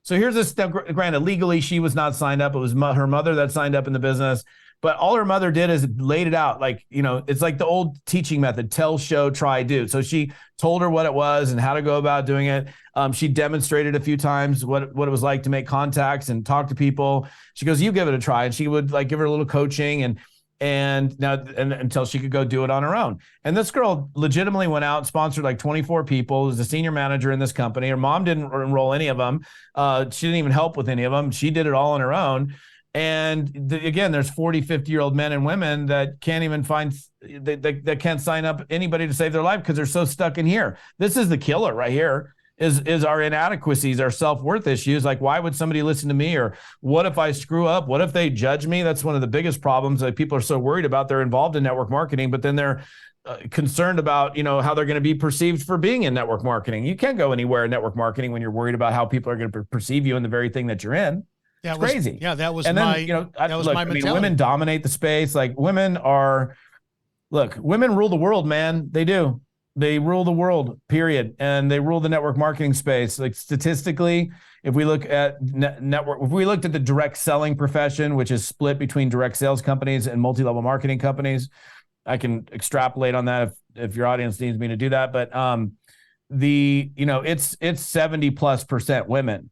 So here's this, granted, legally, she was not signed up. It was her mother that signed up in the business. But all her mother did is laid it out. Like, it's like the old teaching method, tell, show, try, do. So she told her what it was and how to go about doing it. She demonstrated a few times what it was like to make contacts and talk to people. She goes, you give it a try. And she would like give her a little coaching and until she could go do it on her own. And this girl legitimately went out and sponsored like 24 people. Was a senior manager in this company. Her mom didn't enroll any of them. She didn't even help with any of them. She did it all on her own. And again, there's 40, 50-year-old men and women that can't even find, that can't sign up anybody to save their life because they're so stuck in here. This is the killer right here. Is our inadequacies, our self-worth issues. Like, why would somebody listen to me? Or what if I screw up? What if they judge me? That's one of the biggest problems that people are so worried about. They're involved in network marketing, but then they're concerned about, how they're going to be perceived for being in network marketing. You can't go anywhere in network marketing when you're worried about how people are going to perceive you in the very thing that you're in. Yeah, it's crazy. Yeah, that was and my, then, that was my mentality. Women dominate the space. Like women rule the world, man. They do. They rule the world, period. And they rule the network marketing space. Like statistically, if we look at if we looked at the direct selling profession, which is split between direct sales companies and multi-level marketing companies, I can extrapolate on that if your audience needs me to do that. But it's 70+% women.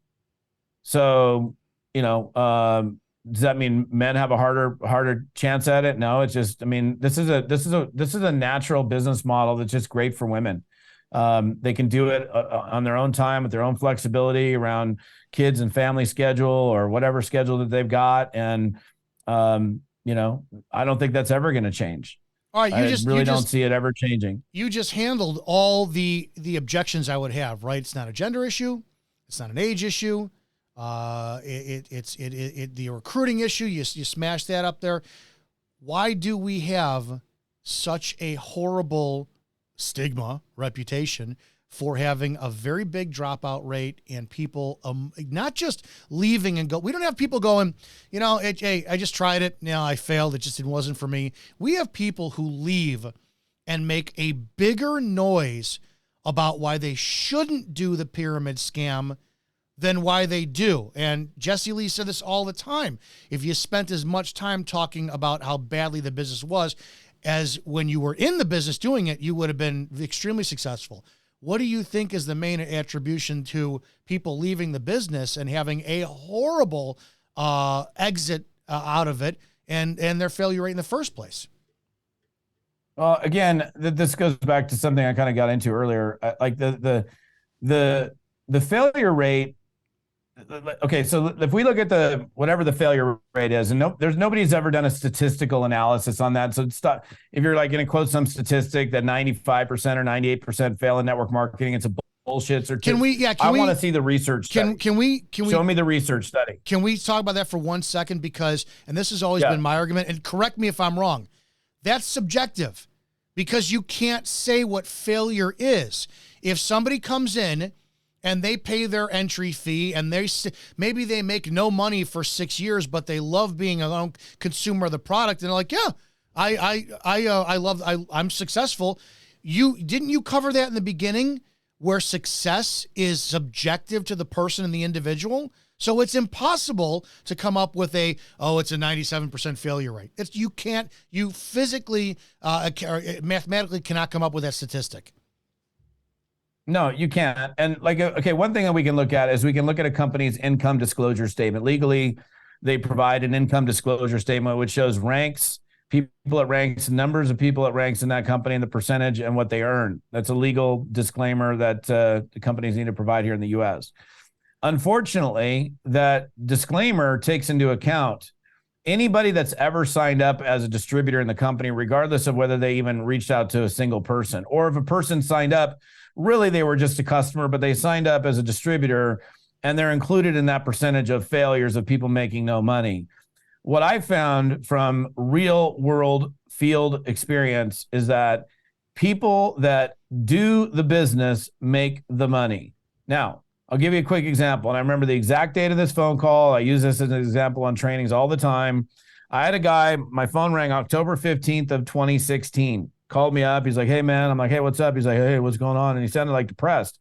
So, does that mean men have a harder chance at it? No, it's just, this is a natural business model that's just great for women. They can do it on their own time with their own flexibility around kids and family schedule or whatever schedule that they've got. And, I don't think that's ever going to change. All right. I really don't see it ever changing. You just handled all the objections I would have, right? It's not a gender issue. It's not an age issue. It's the recruiting issue. You smash that up there. Why do we have such a horrible stigma reputation for having a very big dropout rate and people not just leaving and go? We don't have people going, hey, I just tried it. No, I failed. It wasn't for me. We have people who leave and make a bigger noise about why they shouldn't do the pyramid scam than why they do. And Jesse Lee said this all the time. If you spent as much time talking about how badly the business was as when you were in the business doing it, you would have been extremely successful. What do you think is the main attribution to people leaving the business and having a horrible exit out of it and their failure rate in the first place? Again, this goes back to something I kind of got into earlier. Like the failure rate. Okay, so if we look at whatever the failure rate is, and nobody's ever done a statistical analysis on that. So if you're like going to quote some statistic that 95% or 98% fail in network marketing, it's a bullshit. I want to see the research study. Can we show me the research study? Can we talk about that for 1 second? Because, and this has always been my argument, and correct me if I'm wrong, that's subjective because you can't say what failure is. If somebody comes in and they pay their entry fee, and maybe they make no money for 6 years, but they love being a own consumer of the product, and they're like, yeah, I'm successful. Didn't you cover that in the beginning, where success is subjective to the person and the individual? So it's impossible to come up with it's a 97% failure rate. You physically, mathematically cannot come up with that statistic. No, you can't. And one thing that we can look at is we can look at a company's income disclosure statement. Legally, they provide an income disclosure statement, which shows ranks, people at ranks, numbers of people at ranks in that company and the percentage and what they earn. That's a legal disclaimer that the companies need to provide here in the U.S. Unfortunately, that disclaimer takes into account anybody that's ever signed up as a distributor in the company, regardless of whether they even reached out to a single person, or if a person signed up, really they were just a customer, but they signed up as a distributor and they're included in that percentage of failures of people making no money. What I found from real world field experience is that people that do the business make the money. Now, I'll give you a quick example. And I remember the exact date of this phone call. I use this as an example on trainings all the time. I had a guy, my phone rang October 15th of 2016, called me up. He's like, hey, man. I'm like, hey, what's up? He's like, hey, what's going on? And he sounded like depressed.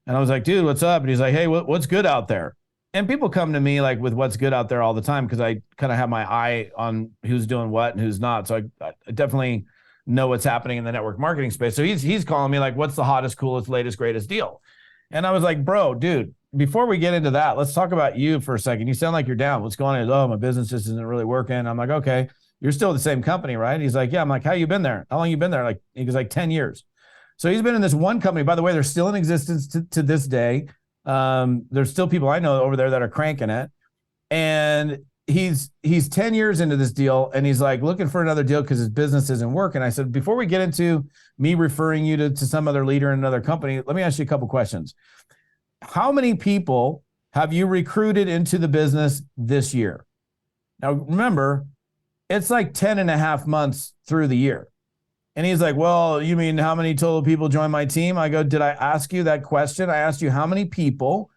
And I was like, dude, what's up? And he's like, hey, what's good out there? And people come to me like with what's good out there all the time because I kind of have my eye on who's doing what and who's not. So I definitely know what's happening in the network marketing space. So he's calling me like, what's the hottest, coolest, latest, greatest deal? And I was like, bro, dude, before we get into that, let's talk about you for a second. You sound like you're down. What's going on? Oh, my business just isn't really working. I'm like, okay, you're still the same company, right? He's like, yeah. I'm like, how you been there? How long you been there? Like, he goes like 10 years. So he's been in this one company. By the way, they're still in existence to this day. There's still people I know over there that are cranking it. And he's 10 years into this deal, and he's like looking for another deal because his business isn't working. I said, before we get into me referring you to some other leader in another company, let me ask you a couple questions. How many people have you recruited into the business this year? Now, remember, it's like 10 and a half months through the year. And he's like, well, you mean how many total people joined my team? I go, did I ask you that question? I asked you, how many people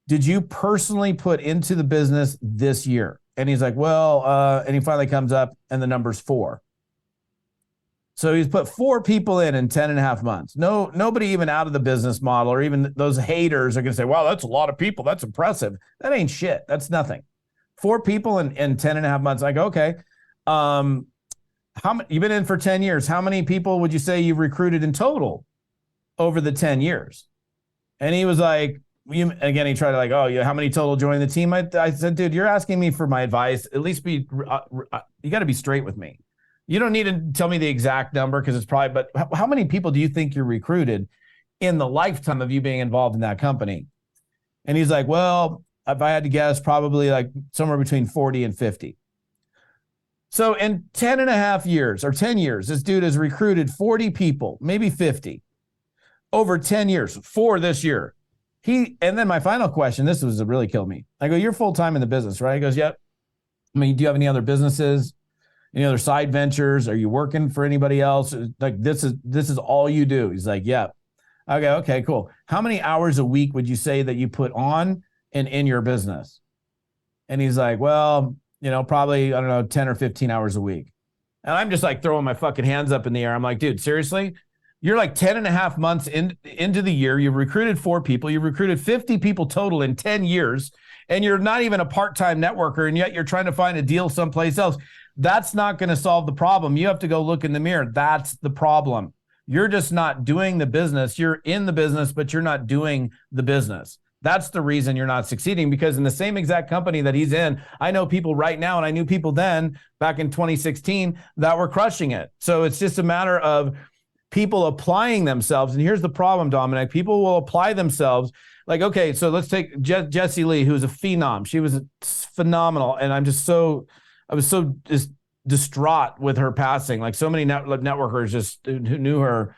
did you personally put into the business this year? And he's like, well, and he finally comes up and the number's 4. So he's put 4 people in 10 and a half months. Nobody even out of the business model, or even those haters are going to say, wow, that's a lot of people. That's impressive. That ain't shit. That's nothing. 4 people in 10 and a half months. I go, okay. You've been in for 10 years. How many people would you say you've recruited in total over the 10 years? And he was like, again, he tried to like, oh, yeah, how many total joined the team? I said, dude, you're asking me for my advice. At least you got to be straight with me. You don't need to tell me the exact number because it's probably, but how many people do you think you're recruited in the lifetime of you being involved in that company? And he's like, well, if I had to guess, probably like somewhere between 40 and 50. So in 10 and a half years or 10 years, this dude has recruited 40 people, maybe 50 over 10 years, 4 this year. And then my final question, this was really killed me. I go, you're full-time in the business, right? He goes, yep. I mean, do you have any other businesses? Any other side ventures? Are you working for anybody else? Like this is all you do. He's like, yep. Okay, cool. How many hours a week would you say that you put on and in your business? And he's like, well, probably, I don't know, 10 or 15 hours a week. And I'm just like throwing my fucking hands up in the air. I'm like, dude, seriously? You're like 10 and a half months into the year. You've recruited 4 people. You've recruited 50 people total in 10 years. And you're not even a part-time networker. And yet you're trying to find a deal someplace else. That's not going to solve the problem. You have to go look in the mirror. That's the problem. You're just not doing the business. You're in the business, but you're not doing the business. That's the reason you're not succeeding, because in the same exact company that he's in, I know people right now, and I knew people then back in 2016 that were crushing it. So it's just a matter of people applying themselves. And here's the problem, Dominick. People will apply themselves. Like, okay, so let's take Jessie Lee, who's a phenom. She was phenomenal. And I was so just distraught with her passing. Like so many networkers just who knew her.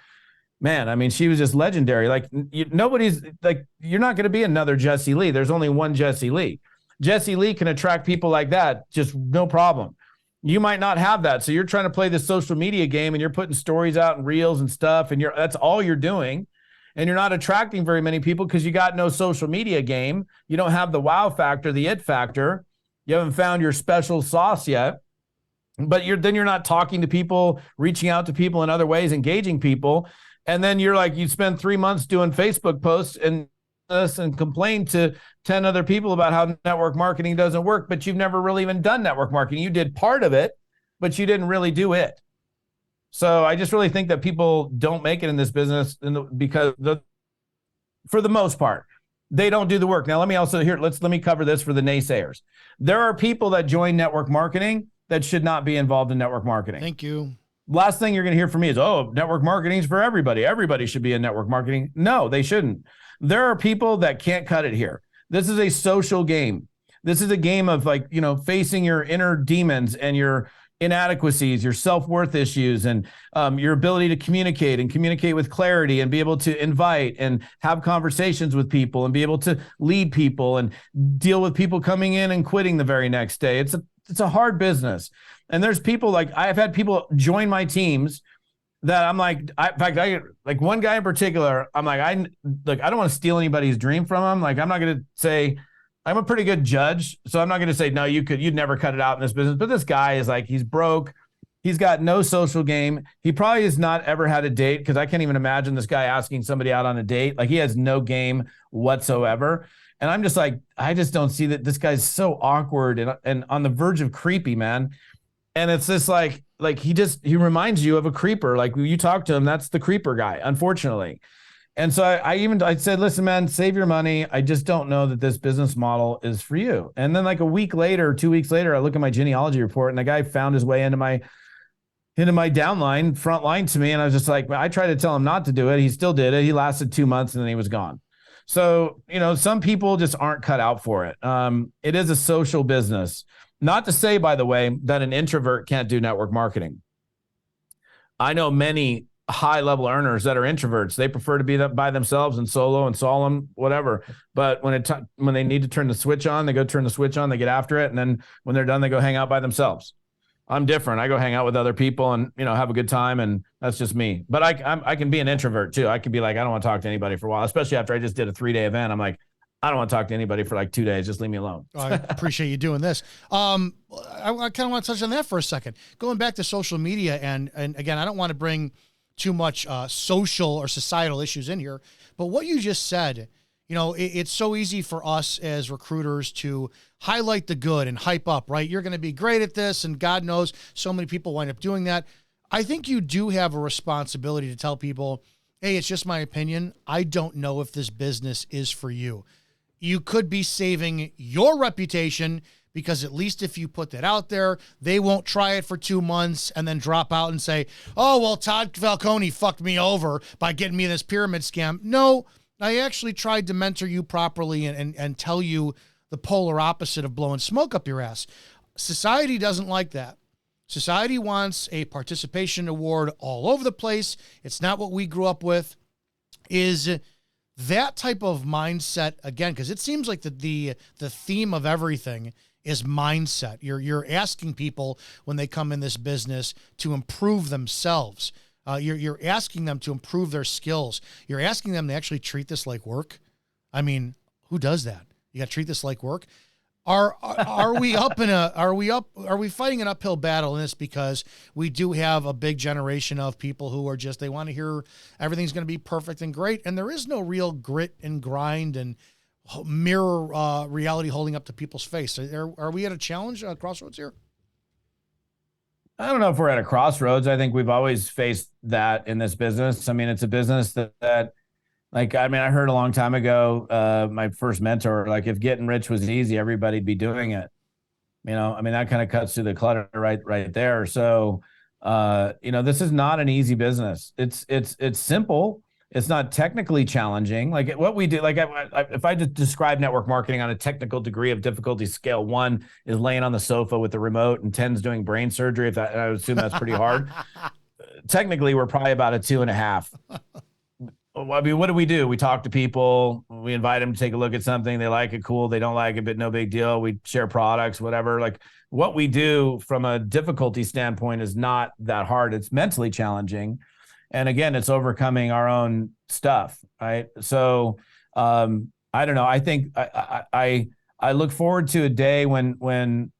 Man, I mean, she was just legendary. Like nobody's like, you're not going to be another Jessie Lee. There's only one Jessie Lee. Jessie Lee can attract people like that. Just no problem. You might not have that. So you're trying to play this social media game and you're putting stories out and reels and stuff. And that's all you're doing. And you're not attracting very many people because you got no social media game. You don't have the wow factor, the it factor. You haven't found your special sauce yet. But you're not talking to people, reaching out to people in other ways, engaging people. And then you're like, you spend 3 months doing Facebook posts and complain to 10 other people about how network marketing doesn't work, but you've never really even done network marketing. You did part of it, but you didn't really do it. So I just really think that people don't make it in this business because for the most part, they don't do the work. Now, let me cover this for the naysayers. There are people that join network marketing that should not be involved in network marketing. Thank you. Last thing you're going to hear from me is, oh, network marketing is for everybody. Everybody should be in network marketing. No, they shouldn't. There are people that can't cut it here. This is a social game. This is a game of facing your inner demons and your inadequacies, your self-worth issues, and your ability to communicate with clarity and be able to invite and have conversations with people and be able to lead people and deal with people coming in and quitting the very next day. It's a hard business. And there's people like, I've had people join my teams that I'm like, in fact, I like one guy in particular, I'm like, I don't want to steal anybody's dream from him. Like, I'm not going to say, I'm a pretty good judge, so I'm not going to say, no, you'd never cut it out in this business. But this guy is like, he's broke. He's got no social game. He probably has not ever had a date, because I can't even imagine this guy asking somebody out on a date. Like, he has no game whatsoever. And I'm just like, I just don't see that. This guy's so awkward and on the verge of creepy, man. And it's just like he reminds you of a creeper. Like, when you talk to him, that's the creeper guy, unfortunately. And so I said, listen, man, save your money. I just don't know that this business model is for you. And then like a week later, 2 weeks later, I look at my genealogy report, and the guy found his way into my downline, front line to me. And I was just like, I tried to tell him not to do it. He still did it. He lasted 2 months and then he was gone. So, some people just aren't cut out for it. It is a social business. Not to say, by the way, that an introvert can't do network marketing. I know many high-level earners that are introverts. They prefer to be by themselves and solo and solemn, whatever. But when they need to turn the switch on, they go turn the switch on, they get after it. And then when they're done, they go hang out by themselves. I'm different. I go hang out with other people and, have a good time. And that's just me. But I can be an introvert too. I can be like, I don't want to talk to anybody for a while, especially after I just did a 3-day event. I'm like, I don't want to talk to anybody for like 2 days. Just leave me alone. I appreciate you doing this. I kind of want to touch on that for a second. Going back to social media. And again, I don't want to bring too much social or societal issues in here, but what you just said, it's so easy for us as recruiters to highlight the good and hype up, right? You're going to be great at this, and God knows so many people wind up doing that. I think you do have a responsibility to tell people, hey, it's just my opinion. I don't know if this business is for you. You could be saving your reputation, because at least if you put that out there, they won't try it for 2 months and then drop out and say, oh, well, Todd Falcone fucked me over by getting me in this pyramid scam. No, I actually tried to mentor you properly and tell you the polar opposite of blowing smoke up your ass. Society doesn't like that. Society wants a participation award all over the place. It's not what we grew up with. Is that type of mindset, again, because it seems like the theme of everything is mindset. You're asking people when they come in this business to improve themselves. You're asking them to improve their skills. You're asking them to actually treat this like work. I mean, who does that? You got to treat this like work. Are we fighting an uphill battle in this, because we do have a big generation of people who are they want to hear everything's going to be perfect and great, and there is no real grit and grind and mirror reality holding up to people's face. Are we at a challenge, crossroads here? I don't know if we're at a crossroads. I think we've always faced that in this business. I mean, it's a business that I heard a long time ago, my first mentor, like, if getting rich was easy, everybody'd be doing it. That kind of cuts through the clutter right there. So, this is not an easy business. It's simple. It's not technically challenging. Like, what we do, like, if I just describe network marketing on a technical degree of difficulty scale, 1 is laying on the sofa with the remote, and 10 is doing brain surgery. I would assume that's pretty hard. Technically, we're probably about a 2.5. I mean, what do? We talk to people. We invite them to take a look at something. They like it, cool. They don't like it, but no big deal. We share products, whatever. Like, what we do from a difficulty standpoint is not that hard. It's mentally challenging. And again, it's overcoming our own stuff, right? So I don't know. I think I look forward to a day when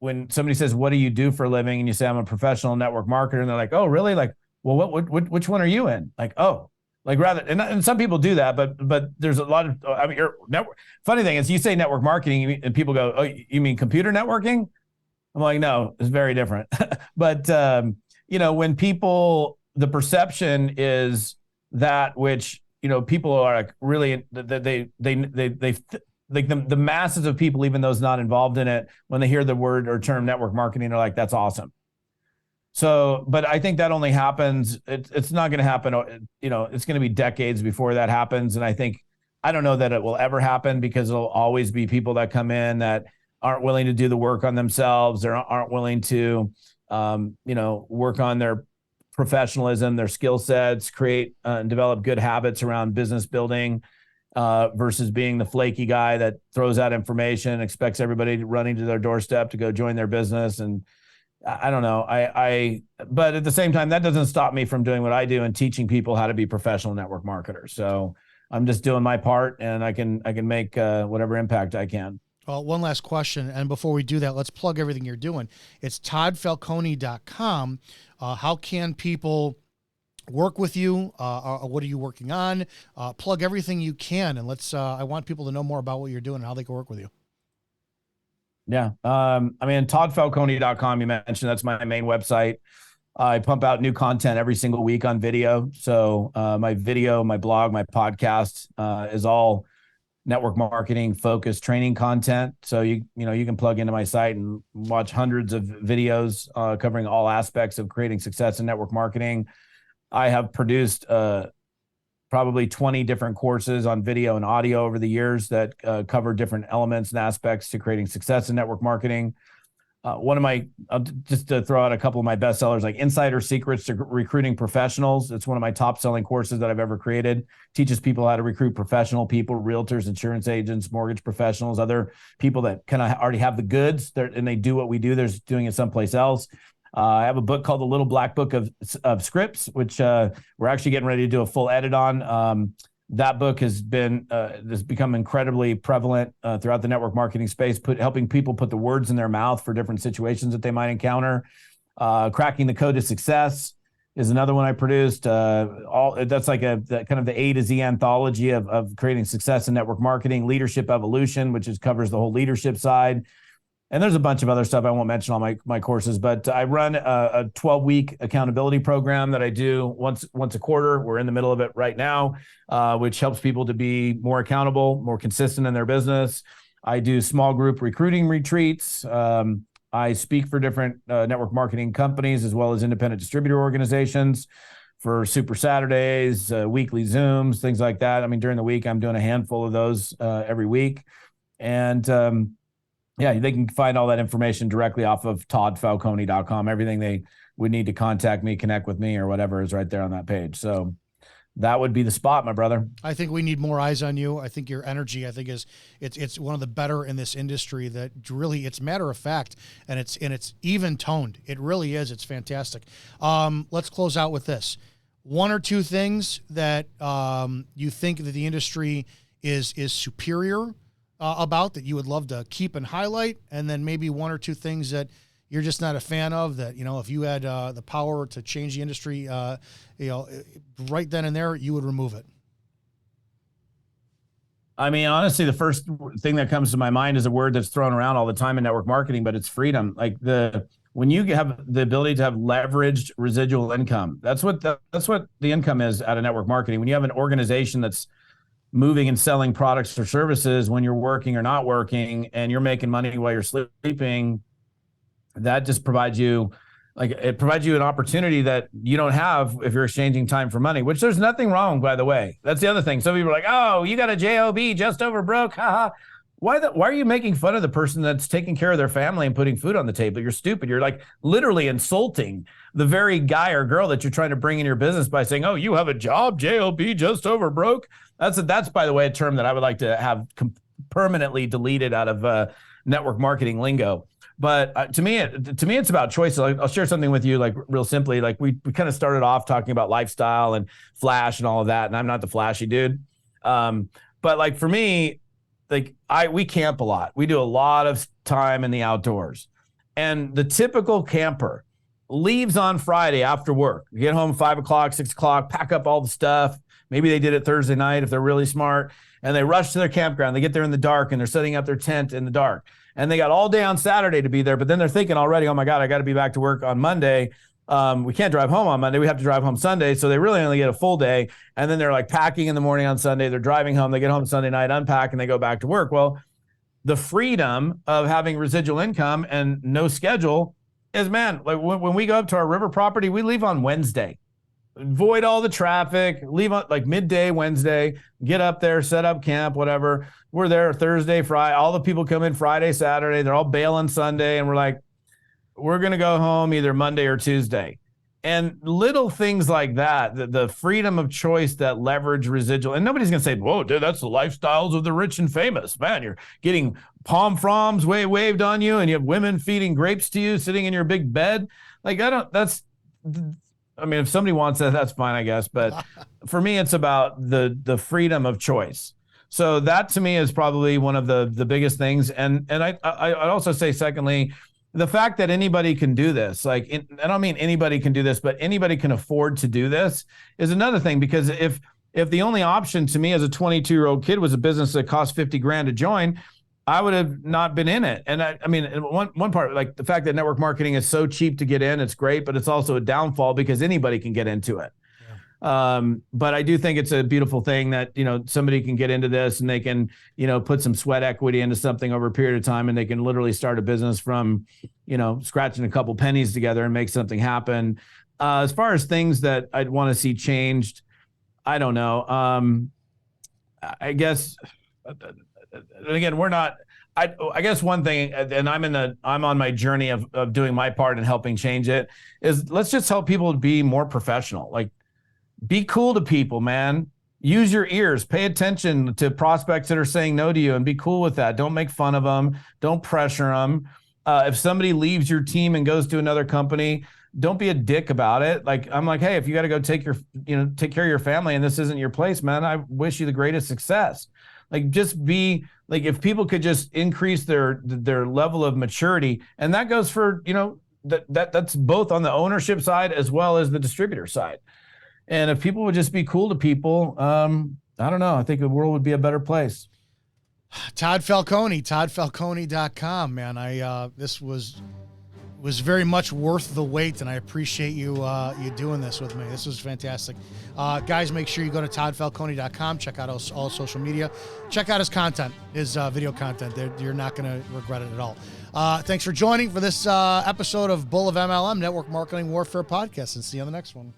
somebody says, what do you do for a living? And you say, I'm a professional network marketer. And they're like, oh, really? Like, well, which one are you in? Like, oh. Like, rather, and some people do that, but there's a lot of, your network. Funny thing is, you say network marketing and people go, oh, you mean computer networking? I'm like, no, it's very different. But, when people, the perception is that which, people are like really, they like the masses of people, even those not involved in it, when they hear the word or term network marketing, they're like, that's awesome. So, but I think that only happens, it's not going to happen, it's going to be decades before that happens. And I don't know that it will ever happen, because there'll always be people that come in that aren't willing to do the work on themselves, or aren't willing to work on their professionalism, their skill sets, create and develop good habits around business building, versus being the flaky guy that throws out information, expects everybody running to their doorstep to go join their business. And I don't know. But at the same time, that doesn't stop me from doing what I do and teaching people how to be professional network marketers. So I'm just doing my part, and I can make whatever impact I can. Well, one last question, and before we do that, let's plug everything you're doing. It's toddfalcone.com. How can people work with you? What are you working on? Plug everything you can, and I want people to know more about what you're doing and how they can work with you. Yeah. toddfalcone.com, you mentioned, that's my main website. I pump out new content every single week on video. So my video, my blog, my podcast is all network marketing focused training content. So you can plug into my site and watch hundreds of videos covering all aspects of creating success in network marketing. I have produced probably 20 different courses on video and audio over the years that cover different elements and aspects to creating success in network marketing. Just to throw out a couple of my bestsellers, like Insider Secrets to Recruiting Professionals. It's one of my top selling courses that I've ever created. Teaches people how to recruit professional people, realtors, insurance agents, mortgage professionals, other people that kind of already have the goods and they do what we do. They're doing it someplace else. I have a book called The Little Black Book of Scripts, which we're actually getting ready to do a full edit on. That book has become incredibly prevalent throughout the network marketing space, helping people put the words in their mouth for different situations that they might encounter. Cracking the Code to Success is another one I produced. That's like kind of the A to Z anthology of creating success in network marketing. Leadership Evolution, which covers the whole leadership side. And there's a bunch of other stuff I won't mention on my courses, but I run a 12-week accountability program that I do once a quarter. We're in the middle of it right now, which helps people to be more accountable, more consistent in their business. I do small group recruiting retreats. I speak for different network marketing companies as well as independent distributor organizations for Super Saturdays, weekly Zooms, things like that. I mean, during the week, I'm doing a handful of those every week. And yeah, they can find all that information directly off of toddfalcone.com. Everything they would need to contact me, connect with me, or whatever is right there on that page. So that would be the spot, my brother. I think we need more eyes on you. I think your energy, it's one of the better in this industry. That really, it's matter of fact, and it's even toned. It really is. It's fantastic. Let's close out with this. One or two things that you think that the industry is superior about, that you would love to keep and highlight, and then maybe one or two things that you're just not a fan of, that, if you had the power to change the industry, right then and there, you would remove it. I mean, honestly, the first thing that comes to my mind is a word that's thrown around all the time in network marketing, but it's freedom. Like when you have the ability to have leveraged residual income, that's what the income is out of network marketing. When you have an organization that's moving and selling products or services when you're working or not working, and you're making money while you're sleeping, that just provides you an opportunity that you don't have if you're exchanging time for money, which there's nothing wrong, by the way. That's the other thing. Some people are like, oh, you got a job just over broke. Haha. Why are you making fun of the person that's taking care of their family and putting food on the table? You're stupid. You're like literally insulting the very guy or girl that you're trying to bring in your business by saying, oh, you have a job, just over broke. That's by the way, a term that I would like to have permanently deleted out of network marketing lingo. But to me, it's about choices. I'll share something with you, like real simply. Like we kind of started off talking about lifestyle and flash and all of that, and I'm not the flashy dude. But like for me, like we camp a lot. We do a lot of time in the outdoors, and the typical camper leaves on Friday after work. Get home 5 o'clock, 6 o'clock, pack up all the stuff. Maybe they did it Thursday night if they're really smart, and they rush to their campground. They get there in the dark, and they're setting up their tent in the dark. And they got all day on Saturday to be there, but then they're thinking already, oh my God, I got to be back to work on Monday. We can't drive home on Monday. We have to drive home Sunday. So they really only get a full day. And then they're like packing in the morning on Sunday. They're driving home. They get home Sunday night, unpack, and they go back to work. Well, the freedom of having residual income and no schedule is, man, like when we go up to our river property, we leave on Wednesday. Avoid all the traffic, leave on like midday Wednesday, get up there, set up camp, whatever. We're there Thursday, Friday. All the people come in Friday, Saturday. They're all bailing Sunday. And we're like, we're going to go home either Monday or Tuesday. And little things like that, the freedom of choice that leverage residual. And nobody's going to say, whoa, dude, that's the lifestyles of the rich and famous. Man, you're getting palm fronds waved on you, and you have women feeding grapes to you sitting in your big bed. Like, I mean, if somebody wants that, that's fine, I guess. But for me, it's about the freedom of choice. So that to me is probably one of the biggest things. And I'd also say, secondly, the fact that anybody can do this, like, I don't mean anybody can do this, but anybody can afford to do this is another thing. Because if the only option to me as a 22-year-old kid was a business that cost $50,000 to join, I would have not been in it. And I mean, one part, like the fact that network marketing is so cheap to get in, it's great, but it's also a downfall because anybody can get into it. But I do think it's a beautiful thing that, somebody can get into this and they can, put some sweat equity into something over a period of time, and they can literally start a business from, scratching a couple pennies together and make something happen. As far as things that I'd want to see changed, I don't know. I guess, again, I guess one thing, and I'm on my journey of doing my part in helping change it, is let's just help people be more professional. Like, be cool to people, man. Use your ears. Pay attention to prospects that are saying no to you and be cool with that. Don't make fun of them. Don't pressure them. If somebody leaves your team and goes to another company, don't be a dick about it. Like, I'm like, hey, if you got to go take care of your family and this isn't your place, man, I wish you the greatest success. Like, just be like, if people could just increase their level of maturity, and that goes for, that's both on the ownership side as well as the distributor side. And if people would just be cool to people, I don't know. I think the world would be a better place. Todd Falcone, toddfalcone.com, man. This was very much worth the wait, and I appreciate you doing this with me. This was fantastic. Guys, make sure you go to toddfalcone.com. Check out all social media. Check out his content, his video content. You're not going to regret it at all. Thanks for joining for this episode of Bull of MLM Network Marketing Warfare Podcast, and see you on the next one.